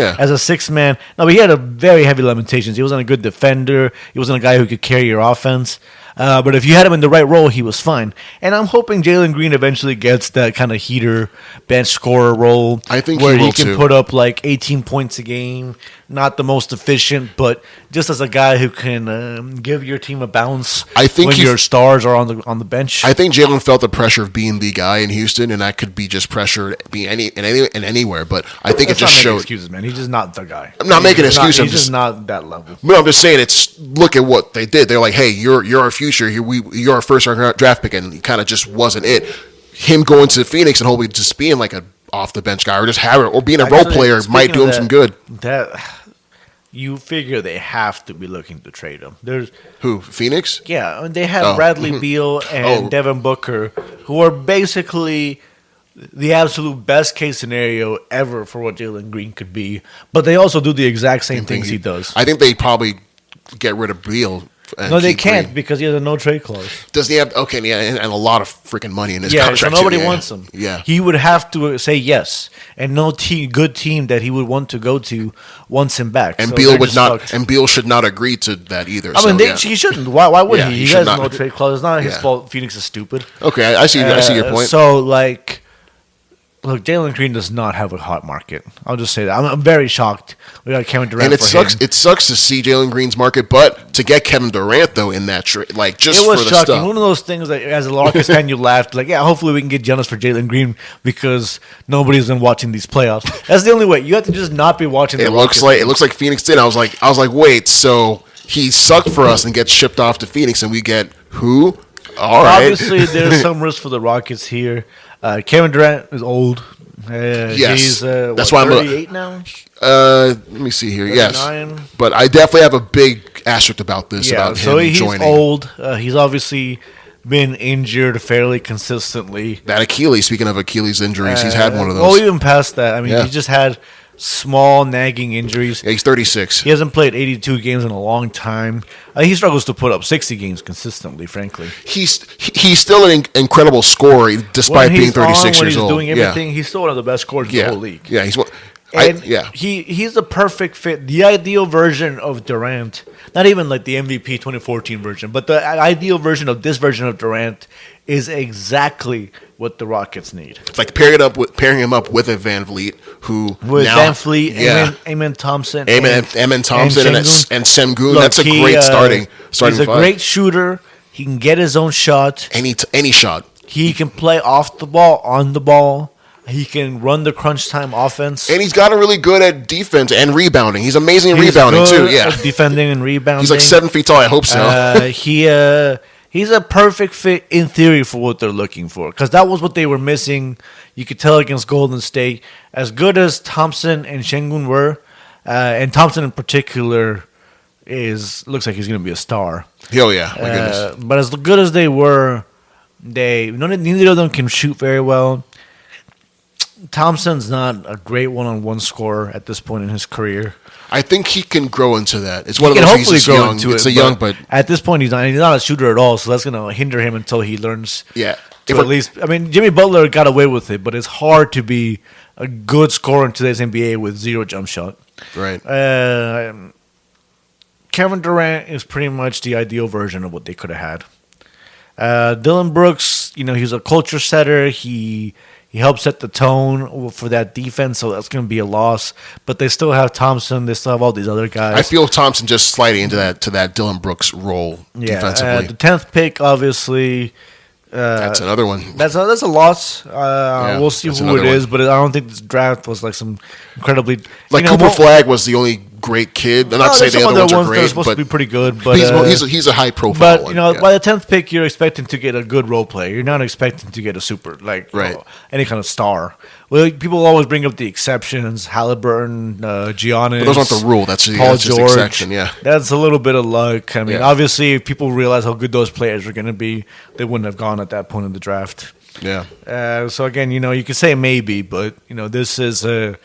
role. As a 6 man. No, but he had a very heavy limitations. He wasn't a good defender. He wasn't a guy who could carry your offense. But if you had him in the right role, he was fine. And I'm hoping Jalen Green eventually gets that kind of heater bench scorer role. I think where he will can too. put up like 18 points a game. Not the most efficient, but just as a guy who can give your team a bounce. I think when your stars are on the bench. I think Jalen felt the pressure of being the guy in Houston, and that could be just pressure being anywhere. But I think it just showed. Excuses, man. He's just not the guy. I'm not making excuses. He's just not that level. No, I'm just saying look at what they did. They're like, hey, you're our future. You're our first round draft pick, and he kind of just wasn't it. Him going to Phoenix and hopefully just being like a off the bench guy or just or being a role player might do him some good. You figure they have to be looking to trade him. There's who? Phoenix? Yeah, they have Bradley Beal and Devin Booker, who are basically the absolute best case scenario ever for what Jalen Green could be. But they also do the exact same things he does. I think they probably get rid of Beal. No, they can't because he has a no trade clause. Does he have and a lot of freaking money in his contract? So nobody wants him. Yeah, he would have to say yes, and no good team that he would want to go to wants him back. And so Beal would not, fucked. And Beal should not agree to that either. I mean, he shouldn't. Why would he? He has no trade clause. It's not his fault. Phoenix is stupid. Okay, I see your point. So like. Look, Jalen Green does not have a hot market. I'll just say that. I'm very shocked. We got Kevin Durant. And it sucks to see Jalen Green's market, but to get Kevin Durant though in that trade, like just it was for the shocking. stuff. One of those things that as a Rockets fan you laughed like, yeah, hopefully we can get jealous for Jalen Green because nobody's been watching these playoffs. That's the only way. You have to just not be watching. It looks like Phoenix did. I was like, wait, so he sucked for us and gets shipped off to Phoenix, and we get who? All right. Obviously, there's some risk for the Rockets here. Kevin Durant is old. Yes, he's that's why 38 now. Let me see here. 39. Yes, but I definitely have a big asterisk about this. Yeah, about so him he's joining. old. He's obviously been injured fairly consistently. That Achilles. Speaking of Achilles injuries, he's had one of those. Oh, even past that. I mean, he just had small nagging injuries. Yeah, he's 36. He hasn't played 82 games in a long time. He struggles to put up 60 games consistently, frankly. He's still an incredible scorer despite being 36 years old. When he's doing everything, he's still one of the best scorers in the whole league. Yeah, he's And he's the perfect fit, the ideal version of Durant. Not even like the MVP 2014 version, but the ideal version of this version of Durant is exactly what the Rockets need. It's like pairing him up with a Van Vliet, who with now, Van Vliet, Amen Thompson, and Sengun. That's a great starting. He's a great shooter. He can get his own shot. Any shot. He can play off the ball, on the ball. He can run the crunch time offense. And he's gotten really good at defense and rebounding. He's amazing at rebounding, too. Yeah. Defending and rebounding. He's like 7 feet tall. I hope so. He's a perfect fit, in theory, for what they're looking for. Because that was what they were missing. You could tell against Golden State. As good as Thompson and Sengun were, and Thompson in particular looks like he's going to be a star. Oh, yeah. My goodness. But as good as they were, neither of them can shoot very well. Thompson's not a great one-on-one scorer at this point in his career. I think he can grow into that. It's one of those things. He's young. It's young, but at this point he's not a shooter at all. So that's going to hinder him until he learns. Yeah, at least. I mean, Jimmy Butler got away with it, but it's hard to be a good scorer in today's NBA with zero jump shot. Right. Kevin Durant is pretty much the ideal version of what they could have had. Dylan Brooks, he's a culture setter. He helps set the tone for that defense, so that's going to be a loss. But they still have Thompson. They still have all these other guys. I feel Thompson just sliding into that Dylan Brooks role defensively. The 10th pick, obviously. That's another one. That's a loss. We'll see who it is, but I don't think this draft was like some incredibly. Cooper Flagg was the only great kid. I'm not saying the other ones are great, they're supposed to be pretty good, but he's a high profile. But by the 10th pick, you're expecting to get a good role player. You're not expecting to get a super any kind of star. Well, people always bring up the exceptions: Halliburton, Giannis. But those aren't the rule. That's Paul just George. Exception. Yeah, that's a little bit of luck. I mean, obviously, if people realize how good those players are going to be, they wouldn't have gone at that point in the draft. Yeah. So again, you can say maybe, but this is a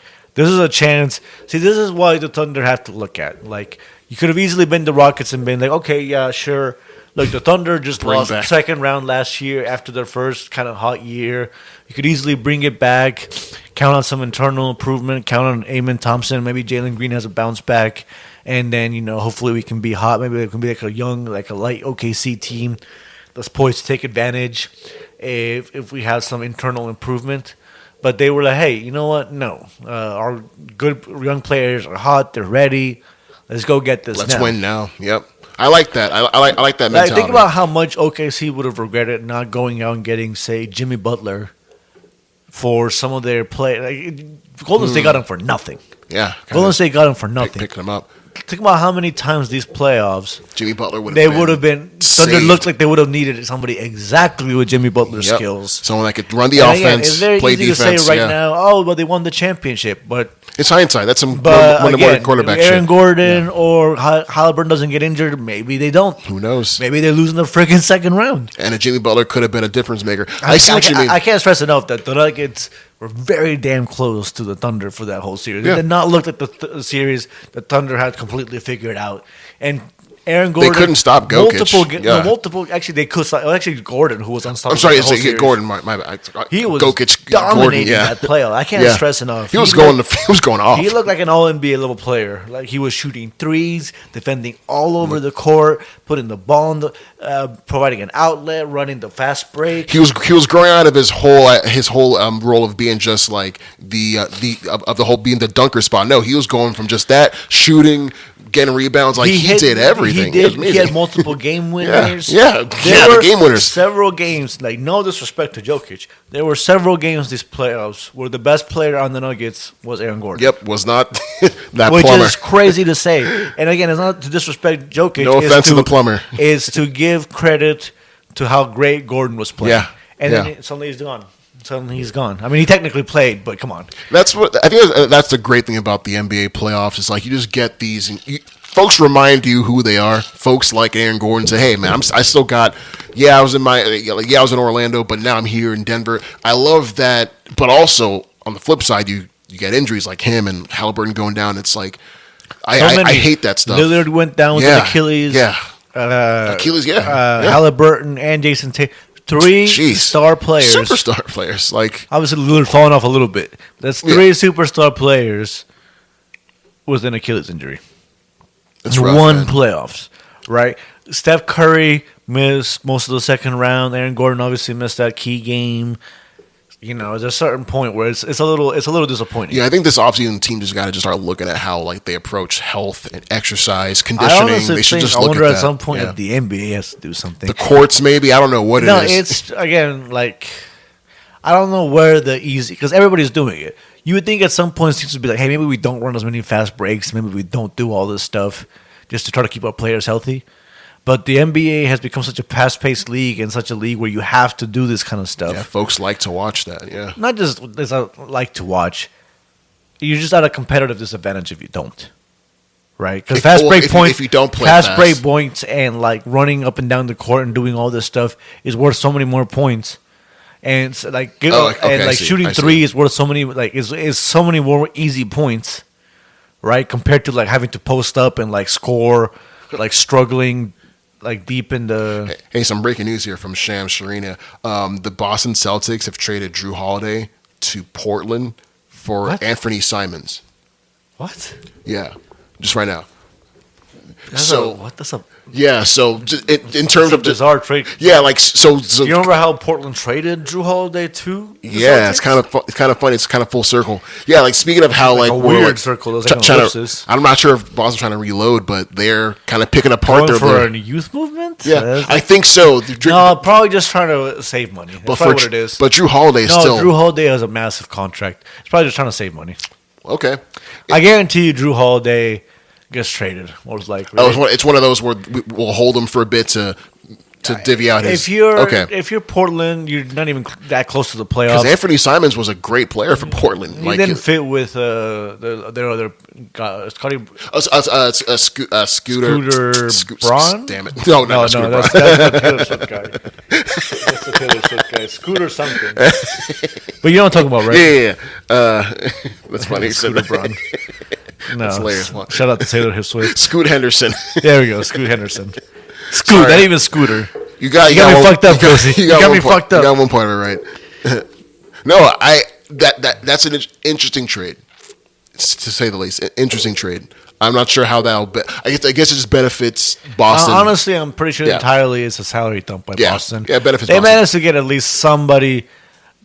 chance. See, this is why the Thunder have to look at. Like, you could have easily been the Rockets and been like, okay, yeah, sure. Look, the Thunder just lost the second round last year after their first kind of hot year. You could easily bring it back, count on some internal improvement, count on Amen Thompson. Maybe Jalen Green has a bounce back. And then, hopefully we can be hot. Maybe it can be like a young, like a light OKC team that's poised to take advantage if we have some internal improvement. But they were like, hey, you know what? No. Our good young players are hot. They're ready. Let's go get this Let's win now. Yep. I like that. I like that mentality. Think about how much OKC would have regretted not going out and getting, say, Jimmy Butler for some of their play. Golden State got him for nothing. Yeah. Golden State got him for nothing. Picking him up. Think about how many times these playoffs Jimmy Butler would have been Thunder looked like they would have needed somebody exactly with Jimmy Butler's skills. Someone that could run the offense, it's very play easy defense. To say now, they won the championship, but it's hindsight. That's one of the quarterback Aaron Gordon or Halliburton doesn't get injured, maybe they don't. Who knows? Maybe they lose in the friggin' second round. And a Jimmy Butler could have been a difference maker. I see what you mean. I can't stress enough that the Nuggets were very damn close to the Thunder for that whole series. Yeah. It did not look like the series the Thunder had completely figured out. And Aaron Gordon. They couldn't stop Jokic. Multiple. Actually, they could stop. Actually, Gordon, who was unstoppable. I'm sorry, it's Gordon. My bad. He was Jokic, dominating that playoff. I can't stress enough. He was going off. He looked like an All NBA level player. Like he was shooting threes, defending all over the court, putting the ball in providing an outlet, running the fast break. He was growing out of his whole role of being just like the whole being the dunker spot. No, he was going from just that shooting, getting rebounds. Like he did everything. He had multiple game winners. The game winners. Several games. Like no disrespect to Jokic, there were several games these playoffs where the best player on the Nuggets was Aaron Gordon. Yep, was not that which plumber. Is crazy to say. And again, it's not to disrespect Jokic. No offense to the plumber. Is to give credit to how great Gordon was playing. Yeah, and then suddenly he's gone. I mean, he technically played, but come on. That's what I think. That's the great thing about the NBA playoffs. Is like you just get these, and folks remind you who they are. Folks like Aaron Gordon say, "Hey, man, I still got. I was in Orlando, but now I'm here in Denver. I love that." But also on the flip side, you get injuries like him and Halliburton going down. It's like I hate that stuff. Lillard went down with an Achilles. Yeah. Achilles. Halliburton and Jason Tatum. three Jeez. star players. Superstar players. Like, Obviously, Lillard falling off a little bit. That's three superstar players with an Achilles injury. it's rough, One man. playoffs, right? Steph Curry missed most of the second round. Aaron Gordon obviously missed that key game. You know, there's a certain point where it's a little disappointing. Yeah, I think this offseason team just got to just start looking at how like they approach health and exercise, I conditioning. honestly They should think, just I look wonder at at that. some point Yeah. if the NBA has to do something. The courts, maybe. I don't know what No, it is. it's again like I don't know where the easy because everybody's doing it. You would think at some point teams would be like, hey, maybe we don't run as many fast breaks, maybe we don't do all this stuff just to try to keep our players healthy. But the NBA has become such a fast-paced league and such a league where you have to do this kind of stuff. Yeah, folks like to watch that. Yeah. Not just as I like to watch. You're just at a competitive disadvantage if you don't, right? Because fast break points, if you don't play fast fast. break points, and like running up and down the court and doing all this stuff is worth so many more points. And it's like, okay, I see, shooting I see. three is worth so many is so many more easy points, right? Compared to like having to post up and like score, like struggling. Like deep in the Hey, some breaking news here from Sham Sharina. The Boston Celtics have traded Drew Holiday to Portland for What? Anthony Simons. what? Yeah, just right now. That's So- that's a Yeah, so in terms of just bizarre trade. yeah, like so You remember how Portland traded Drew Holiday too? yeah, it's kind of funny. It's kind of full circle. Yeah, like speaking of how like a we're, weird like, circle. Those try- like trying ellipses. to, I'm not sure if Boston's trying to reload, but they're kind of picking apart Going their. for a youth movement. Yeah, That's- I think so. no, probably just trying to save money. That's but probably for what it is. but Drew Holiday is no, still Drew Holiday has a massive contract. It's probably just trying to save money. okay. I guarantee you, Drew Holiday gets traded. Most likely. Oh, it's one of those where we'll hold them for a bit to divvy out his. if you're okay, if you're Portland, you're not even that close to the because playoffs. Anthony Simons was a great player for Portland. He Like didn't fit with their other guy, Scotty Scooter Braun. Damn it! No, No, not Scooter that's Braun. the Taylor Swift guy. That's the Taylor Swift guy. Scooter something. But you know what I'm talking about, right? Yeah. That's funny. You said Scooter that. Braun. No, That's hilarious. shout out to Taylor Swift. Scoot Henderson. There we go, Scoot Henderson. Scoot, Sorry. not even Scooter. You got got me one- fucked up, you got- Josie. You You got one me point- fucked up. You got one point of it right. No, that's an interesting trade, to say the least. An interesting trade. I'm not sure how that'll. I guess it just benefits Boston. Honestly, I'm pretty sure Yeah. entirely it's a salary dump by Yeah. Boston. Yeah, it benefits They Boston. managed to get at least somebody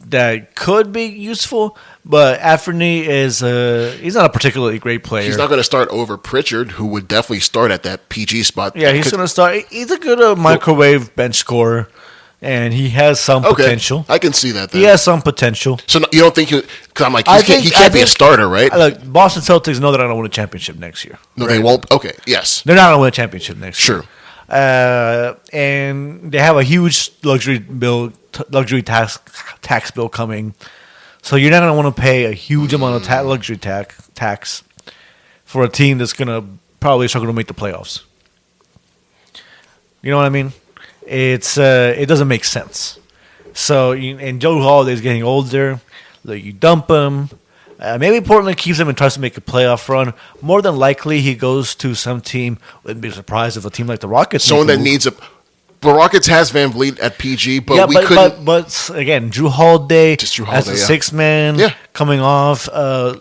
that could be useful, but Anthony is he's not a particularly great player. He's not going to start over Pritchard, who would definitely start at that PG spot. Yeah, he's going to start. He's a good microwave bench scorer, and he has some Okay, potential. I can see that. Then. He has some potential. So you don't think because I'm like I he think- can't I be a think- starter, right? Look, Boston Celtics know they're not going to win a championship next year. No, they won't. Okay, yes, They're not going to win a championship next year. sure. And they have a huge luxury tax bill coming. So you're not going to want to pay a huge amount of luxury tax for a team that's going to probably struggle to make the playoffs. You know what I mean? It doesn't make sense. So and Joe Holiday's getting older. Like, you dump him. Maybe Portland keeps him and tries to make a playoff run. More than likely, he goes to some team. Wouldn't be surprised if a team like the Rockets. Someone make a that move. needs a. The Rockets has Van Vliet at PG, but Yeah, we couldn't. but again, Drew Holiday, Just Drew as Holiday, a yeah. six man, Yeah. coming off,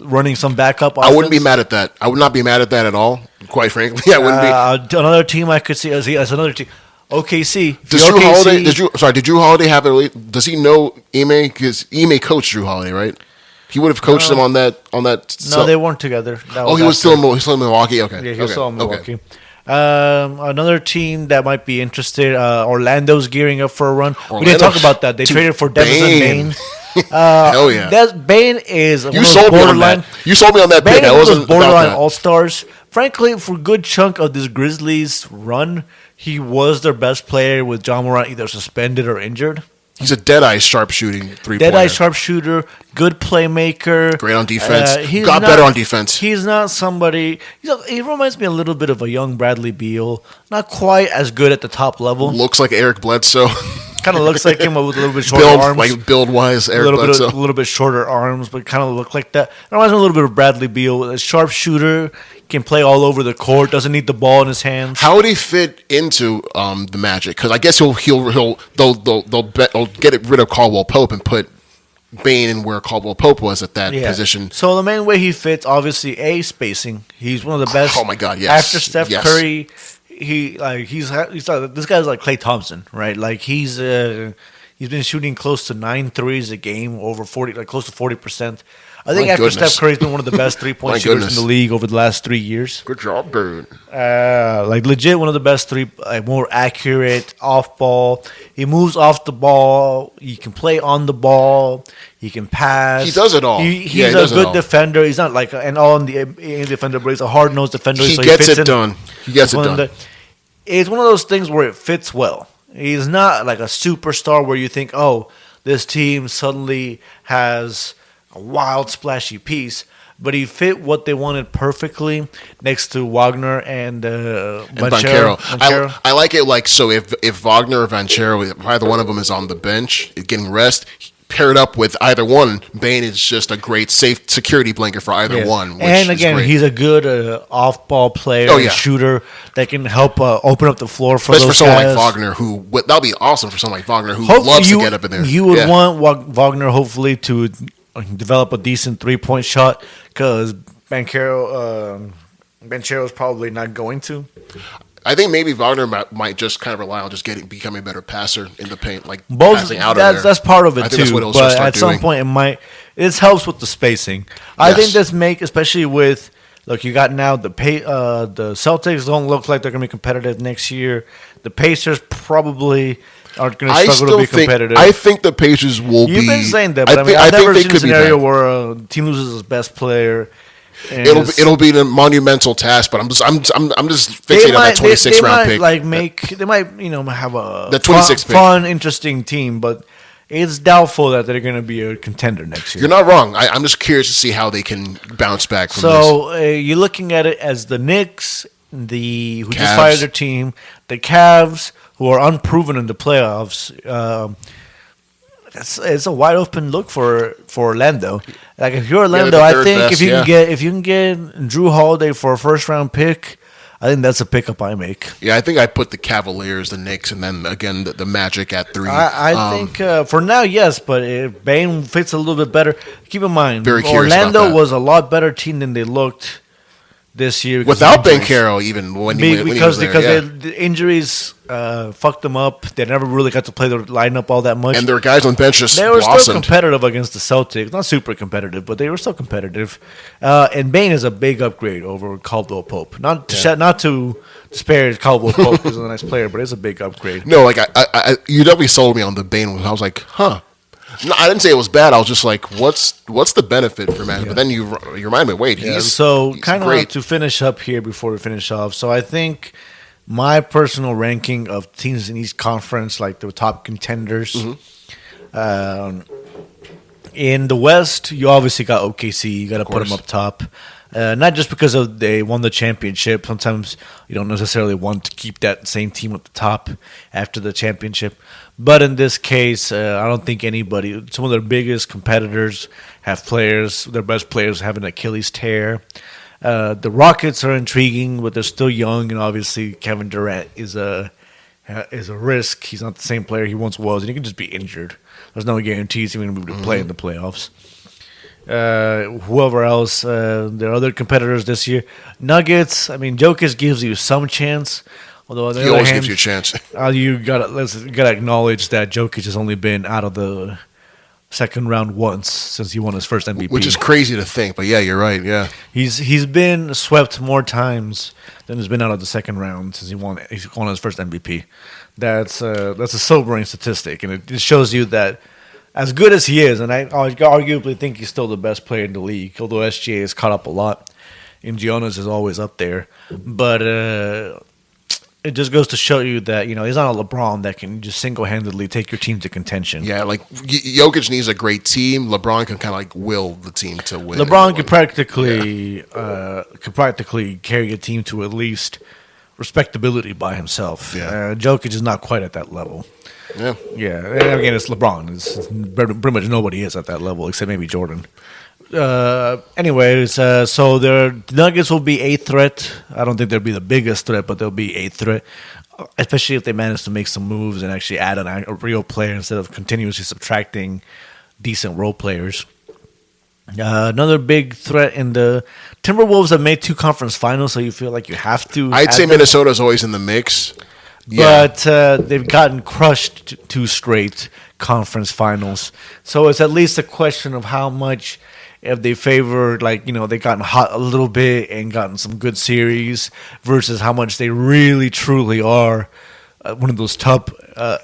running some backup. I wouldn't be offense. mad at that. I would not be mad at that at all. Quite frankly, I wouldn't be. Another team I could see as another team. OKC. Does The Drew OKC Holiday? Did Drew Holiday have a? Does he know Ime? Because Ime coached Drew Holiday, right? He would have coached him on that. No, they weren't together. That Oh, he was still in Milwaukee. Okay. Yeah, he was still in Okay. Milwaukee. Another team that might be interested. Orlando's gearing up for a run. We didn't talk about that. They Dude, traded for Devin Bain. Hell yeah! Bain is one You of those sold me on borderline. that. You sold me on that pick. Bain I was wasn't borderline about all stars. Frankly, for a good chunk of this Grizzlies run, he was their best player with John Morant either suspended or injured. He's a dead-eye sharpshooting three-pointer. Dead-eye sharpshooter, good playmaker. Great on defense. He's Got better on defense. He's not somebody. He reminds me a little bit of a young Bradley Beal. Not quite as good at the top level. Looks like Eric Bledsoe. Kind of looks like him with a little bit shorter arms. Like build-wise, a little bit shorter arms, but kind of look like that. It reminds me a little bit of Bradley Beal, a sharpshooter, can play all over the court, doesn't need the ball in his hands. How would he fit into the Magic? Because I guess they'll get rid of Caldwell Pope and put Bane in where Caldwell Pope was at that position. So the main way he fits, obviously, spacing. He's one of the best. Oh my God! Yes. After Steph Curry, he's this guy's like Klay Thompson, right? Like he's been shooting close to 9 threes a game, over 40, like close to 40%. I think Steph Curry's been one of the best 3-point shooters in the league over the last 3 years. Good job, dude. Like legit one of the best more accurate off ball. He moves off the ball. He can play on the ball. He can pass. He does it all. He's a good defender. He's not like an all-NBA defender, but he's a hard-nosed defender. He gets it done. It's one of those things where it fits well. He's not like a superstar where you think, oh, this team suddenly has a wild, splashy piece, but he fit what they wanted perfectly next to Wagner and Banchero. I like it like so. If Wagner or Banchero, if either one of them is on the bench getting rest, paired up with either one, Bane is just a great safe security blanket for either one. And again, he's a good off-ball player, shooter that can help open up the floor for especially those for someone guys. like Wagner, that'll be awesome for someone like Wagner who loves to get up in there. You would want Wagner hopefully to develop a decent 3-point shot because Banchero is probably not going to. I think maybe Wagner might just kind of rely on just becoming a better passer in the paint, like passing out of there. That's part of it too. But at some point, it helps with the spacing. I think this especially with look, you got now the Celtics don't look like they're going to be competitive next year. The Pacers probably are going to struggle to be competitive. I think the Pacers will be. You've been saying that, but I've never seen a scenario where a team loses its best player. It'll be a monumental task, but I'm just fixated on that 26th round pick. They might have the 26th fun, interesting team, but it's doubtful that they're going to be a contender next year. You're not wrong. I'm just curious to see how they can bounce back from this. So you're looking at it as the Knicks, who Cavs. Just fired their team, the Cavs, who are unproven in the playoffs. It's a wide open look for Orlando. Like if you're Orlando, I think best, if you can get Drew Holiday for a first round pick, I think that's a pickup I make. Yeah, I think I put the Cavaliers, the Knicks, and then again the Magic at 3. I think for now, yes, but if Bane fits a little bit better. Keep in mind, Orlando was a lot better team than they looked this year without Banchero, even when he was there. The injuries fucked them up. They never really got to play their lineup all that much. And their guys on bench just they were still competitive against the Celtics. Not super competitive, but they were still competitive. And Bane is a big upgrade over Caldwell Pope. Not to disparage Caldwell Pope, who's a nice player, but it's a big upgrade. No, like I you definitely sold me on the Bane. I was like, huh. No, I didn't say it was bad. I was just like, what's the benefit for man? Yeah. But then you remind me, wait, he's kind of to finish up here before we finish off. So I think my personal ranking of teams in East Conference, like the top contenders. Mm-hmm. In the West, you obviously got OKC. You got to put them up top. Not just because they won the championship. Sometimes you don't necessarily want to keep that same team at the top after the championship. But in this case, I don't think anybody, some of their biggest competitors have players, their best players have an Achilles tear. The Rockets are intriguing, but they're still young, and obviously Kevin Durant is a risk. He's not the same player he once was, and he can just be injured. There's no guarantees he's going to be able to play in the playoffs. Whoever else, there are other competitors this year. Nuggets, I mean, Jokic gives you some chance. Although on the other always hand, gives you a chance. you gotta acknowledge that Jokic has only been out of the second round once since he won his first MVP, which is crazy to think. But yeah, you're right. Yeah, he's been swept more times than has been out of the second round since he won his first MVP. That's a sobering statistic, and it shows you that as good as he is, and I arguably think he's still the best player in the league. Although SGA has caught up a lot, and Giannis is always up there, but. It just goes to show you that, he's not a LeBron that can just single-handedly take your team to contention. Yeah, like Jokic needs a great team. LeBron can kind of like will the team to win. LeBron could practically carry a team to at least respectability by himself. Yeah. Jokic is not quite at that level. Yeah. Yeah, and again, it's LeBron. It's pretty much nobody is at that level except maybe Jordan. Anyways, so the Nuggets will be a threat. I don't think they'll be the biggest threat, but they'll be a threat, especially if they manage to make some moves and actually add a real player instead of continuously subtracting decent role players. Another big threat in the Timberwolves have made 2 conference finals, so you feel like you have to. I'd say Minnesota's always in the mix. But they've gotten crushed 2 straight conference finals. So it's at least a question of how much, if they favored, they gotten hot a little bit and gotten some good series versus how much they really, truly are one of those top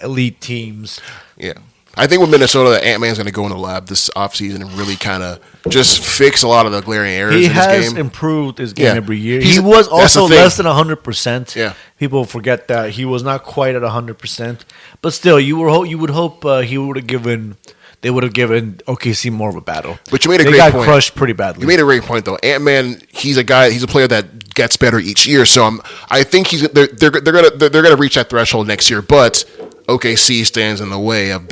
elite teams. Yeah. I think with Minnesota, Ant-Man's going to go in the lab this offseason and really kind of just fix a lot of the glaring errors in his game. He has improved his game every year. He that's was also the thing. less than 100%. Yeah. People forget that. He was not quite at 100%. But still, you would hope he would have given... They would have given OKC more of a battle. But you made a they great got point. crushed pretty badly. You made a great point, though. Ant-Man, he's a player that gets better each year. So I think they're gonna reach that threshold next year. But OKC stands in the way of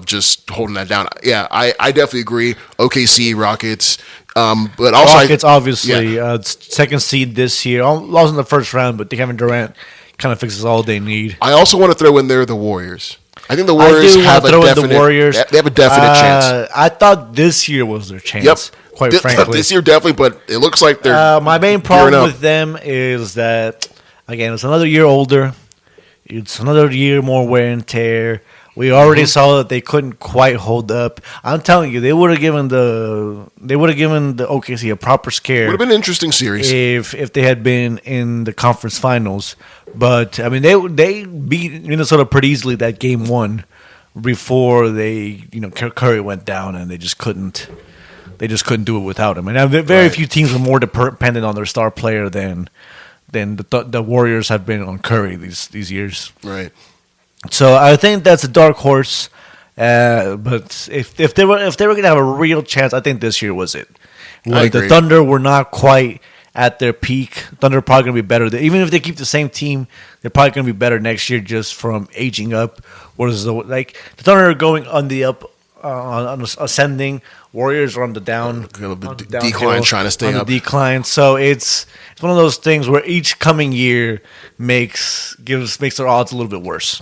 just holding that down. Yeah, I definitely agree. OKC, Rockets, but also Rockets obviously second seed this year. Lost in the first round, but Kevin Durant kind of fixes all they need. I also want to throw in there the Warriors. I think the Warriors have a definite chance. I thought this year was their chance. Yep. Quite frankly, this year definitely, but it looks like they're. My main problem with them is that again, it's another year older. It's another year more wear and tear. We already saw that they couldn't quite hold up. I'm telling you, they would have given the OKC a proper scare. Would have been an interesting series if they had been in the conference finals. But I mean, they beat Minnesota pretty easily that game 1 before Curry went down, and they just couldn't do it without him. And very few teams were more dependent on their star player than the Warriors have been on Curry these years. Right. So I think that's a dark horse. But if they were going to have a real chance, I think this year was it. The Thunder were not quite at their peak. Thunder are probably going to be better. Even if they keep the same team, they're probably going to be better next year just from aging up. Whereas the Thunder are going on the up, on ascending. Warriors are on the down, decline, trying to stay up. Decline. So it's one of those things where each coming year makes their odds a little bit worse.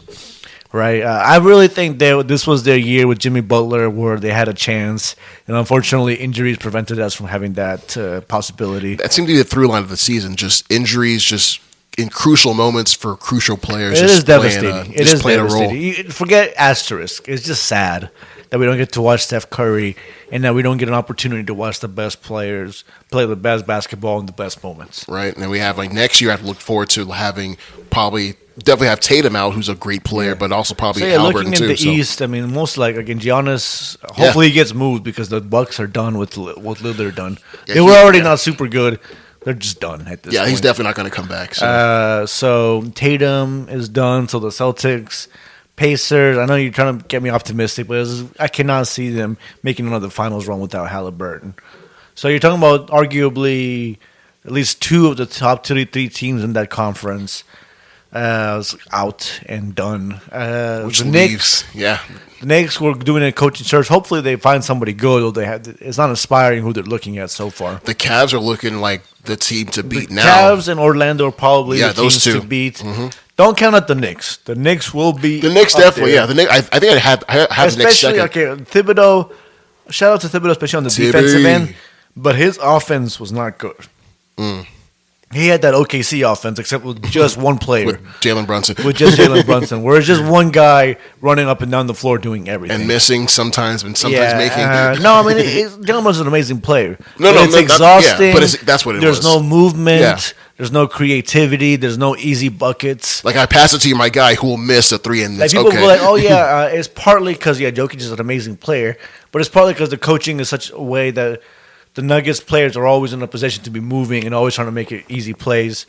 Right, I really think this was their year with Jimmy Butler, where they had a chance, and unfortunately, injuries prevented us from having that possibility. That seemed to be the through line of the season: just injuries, just in crucial moments for crucial players. It is devastating. It is devastating. Forget asterisk. It's just sad that we don't get to watch Steph Curry, and that we don't get an opportunity to watch the best players play the best basketball in the best moments. Right, and then we have next year. I have to look forward to having definitely have Tatum out, who's a great player, but also probably Halliburton looking too. Looking in the East, I mean, most Giannis. Hopefully, he gets moved because the Bucks are done with what Lillard done. They were already not super good. They're just done at this point. Yeah, he's definitely not going to come back. So Tatum is done. So the Celtics, Pacers. I know you're trying to get me optimistic, but I cannot see them making another finals run without Halliburton. So you're talking about arguably at least 2 of the top 3 teams in that conference out and done. Which the Knicks, the Knicks were doing a coaching search. Hopefully, they find somebody good. It's not inspiring who they're looking at so far. The Cavs are looking like the team to beat now. Cavs and Orlando are probably the teams to beat. Mm-hmm. Don't count out the Knicks. The Knicks will be the Knicks definitely. There. Yeah, the Knicks. I think I have the Knicks second. Thibodeau. Shout out to Thibodeau, especially on the defensive end. But his offense was not good. He had that OKC offense, except with just one player. With Jalen Brunson. Where it's just one guy running up and down the floor doing everything. And missing sometimes, and sometimes making. No, I mean, Jalen Brunson's an amazing player. It's exhausting. Yeah, but that's what it was. There's no movement. Yeah. There's no creativity. There's no easy buckets. Like, I pass it to you, my guy, who will miss a 3 and it's people go like, oh, yeah, it's partly because, Jokic is an amazing player, but it's partly because the coaching is such a way that the Nuggets players are always in a position to be moving and always trying to make it easy plays.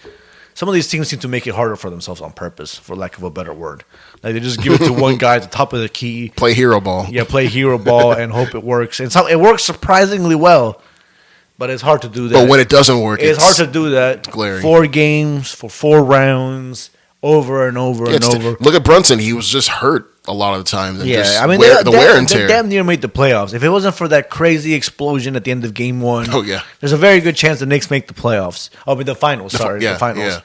Some of these teams seem to make it harder for themselves on purpose, for lack of a better word. Like, they just give it to one guy at the top of the key. Play hero ball. Yeah, play hero ball and hope it works. And it works surprisingly well. but it's hard to do that. But when it doesn't work, it's hard to do that. Glaring. 4 games for 4 rounds over and over and over. Look at Brunson; he was just hurt a lot of the time. I mean, the wear and tear. They damn near made the playoffs. If it wasn't for that crazy explosion at the end of Game 1, there's a very good chance the Knicks make the playoffs. The finals. The finals. Yeah.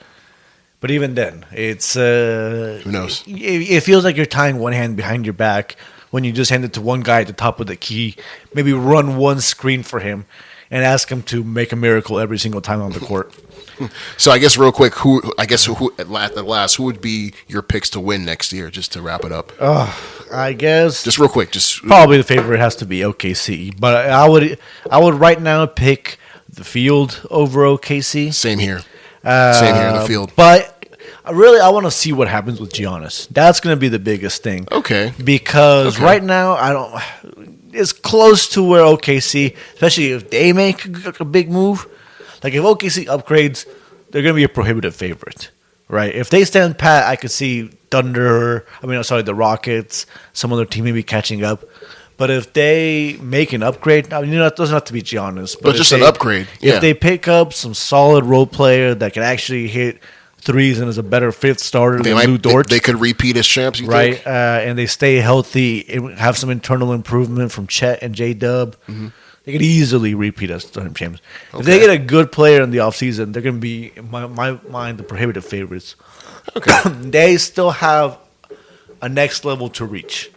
But even then, it's who knows? It feels like you're tying one hand behind your back when you just hand it to one guy at the top of the key. Maybe run one screen for him and ask him to make a miracle every single time on the court. So I guess real quick, who at last who would be your picks to win next year? Just to wrap it up. I guess just real quick, probably the favorite has to be OKC, but I would right now pick the Field over OKC. Same here. Same here in the Field. But I want to see what happens with Giannis. That's going to be the biggest thing. Okay. Because right now it's close to where OKC, especially if they make a big move. Like if OKC upgrades, they're going to be a prohibitive favorite, right? If they stand pat, I could see the Rockets, some other team maybe catching up. But if they make an upgrade, it doesn't have to be Giannis. But just an upgrade. If they pick up some solid role player that can actually hit threes and is a better fifth starter than Lou Dort. They could repeat as champs, you right? think? And they stay healthy, have some internal improvement from Chet and J-Dub. Mm-hmm. They could easily repeat as champs. Okay. If they get a good player in the offseason, they're going to be, in my mind, the prohibitive favorites. Okay. They still have a next level to reach.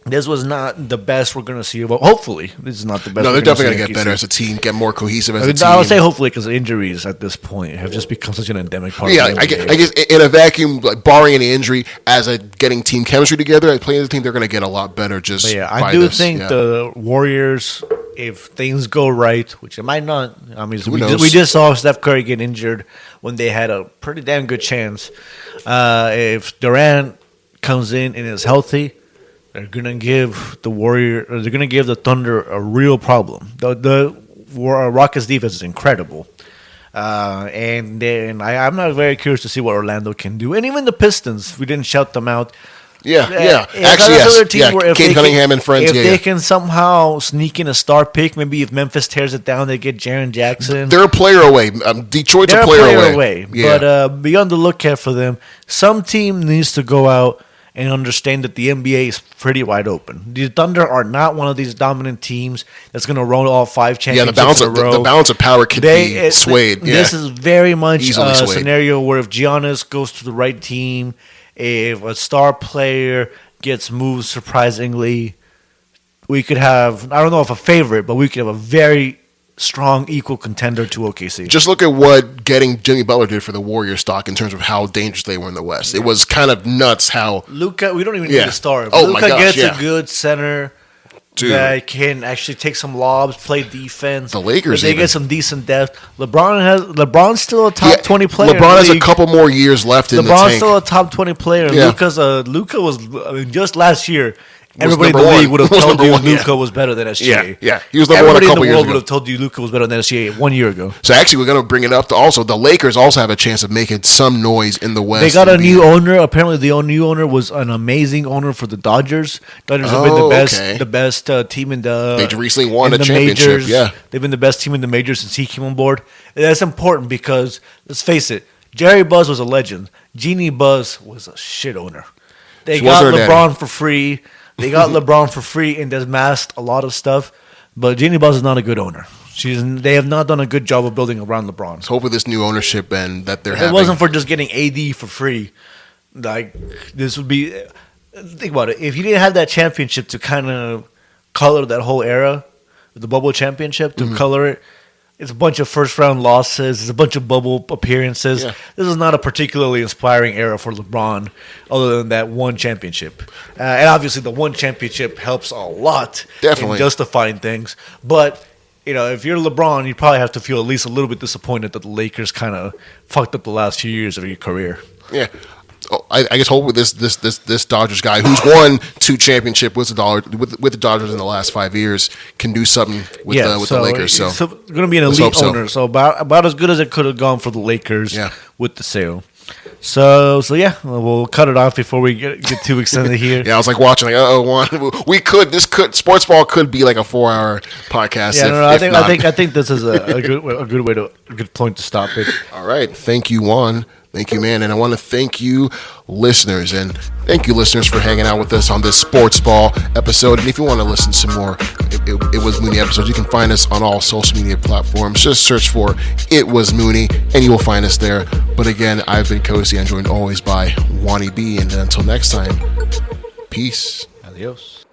This was not the best we're going to see. Well, hopefully, this is not the best. No, they're definitely going to get better as a team, get more cohesive as a team. I would say hopefully because injuries at this point have just become such an endemic part of the NBA. I guess in a vacuum, like barring any injury, as a getting team chemistry together, playing as a team, they're going to get a lot better just I do think the Warriors, if things go right, which it might not. I mean, we just saw Steph Curry get injured when they had a pretty damn good chance. If Durant comes in and is healthy, they're gonna give the Thunder a real problem. The Rockets defense is incredible, and I'm not very curious to see what Orlando can do, and even the Pistons. We didn't shout them out. Yeah. Actually, yes. Kate Cunningham and friends. If they can somehow sneak in a star pick, maybe if Memphis tears it down, they get Jaren Jackson. They're a player away. Detroit's a player away. Yeah. But be on the lookout for them. Some team needs to go out and understand that the NBA is pretty wide open. The Thunder are not one of these dominant teams that's going to roll all 5 championships in a row. The balance of power could be swayed. This is very much a scenario where if Giannis goes to the right team, if a star player gets moved surprisingly, we could have, I don't know if a favorite, but we could have a very strong equal contender to OKC. Just look at what getting Jimmy Butler did for the Warriors stock in terms of how dangerous they were in the West. It was kind of nuts how Luka, we don't even need a star. Luka gets a good center that can actually take some lobs, play defense. The Lakers, they get some decent depth. LeBron's still a top 20 player. LeBron has a couple more years left in the tank. LeBron's still a top 20 player. Luka was just last year. Everybody in the league would have told you Luka was better than SGA. Yeah. He was number one a couple years ago. Everybody in the world would have told you Luka was better than SGA 1 year ago. So actually, we're going to bring it up to also the Lakers also have a chance of making some noise in the West. They got a new owner. Apparently, the new owner was an amazing owner for the Dodgers. Dodgers have been the best team in the. They recently won a championship. Majors. Yeah, they've been the best team in the majors since he came on board. And that's important because let's face it, Jerry Buzz was a legend. Jeannie Buzz was a shit owner. They got LeBron for free. They got LeBron for free and has masked a lot of stuff, but Jeannie Buss is not a good owner. They have not done a good job of building around LeBron. So hopefully this new ownership and that they're if having. It wasn't for just getting AD for free, like this would be. Think about it. If you didn't have that championship to kind of color that whole era, the bubble championship to color it, it's a bunch of first-round losses. It's a bunch of bubble appearances. Yeah. This is not a particularly inspiring era for LeBron other than that one championship. And obviously the one championship helps a lot in justifying things. But, if you're LeBron, you probably have to feel at least a little bit disappointed that the Lakers kind of fucked up the last few years of your career. Yeah. I guess hopefully this Dodgers guy who's won 2 championships with the Dodgers in the last 5 years can do something with the Lakers. So going to be an elite owner. So about as good as it could have gone for the Lakers with the sale. So yeah, we'll cut it off before we get too extended here. Yeah, I was like watching, like, Juan, Sportsball could be like a 4-hour podcast. Yeah, I think this is a good point to stop it. All right, thank you, Juan. Thank you, man. And I want to thank you, listeners. And thank you, listeners, for hanging out with us on this Sports Ball episode. And if you want to listen to some more It Was Mooney episodes, you can find us on all social media platforms. Just search for It Was Mooney, and you will find us there. But again, I've been Cozy, and joined always by Wani B. And until next time, peace. Adios.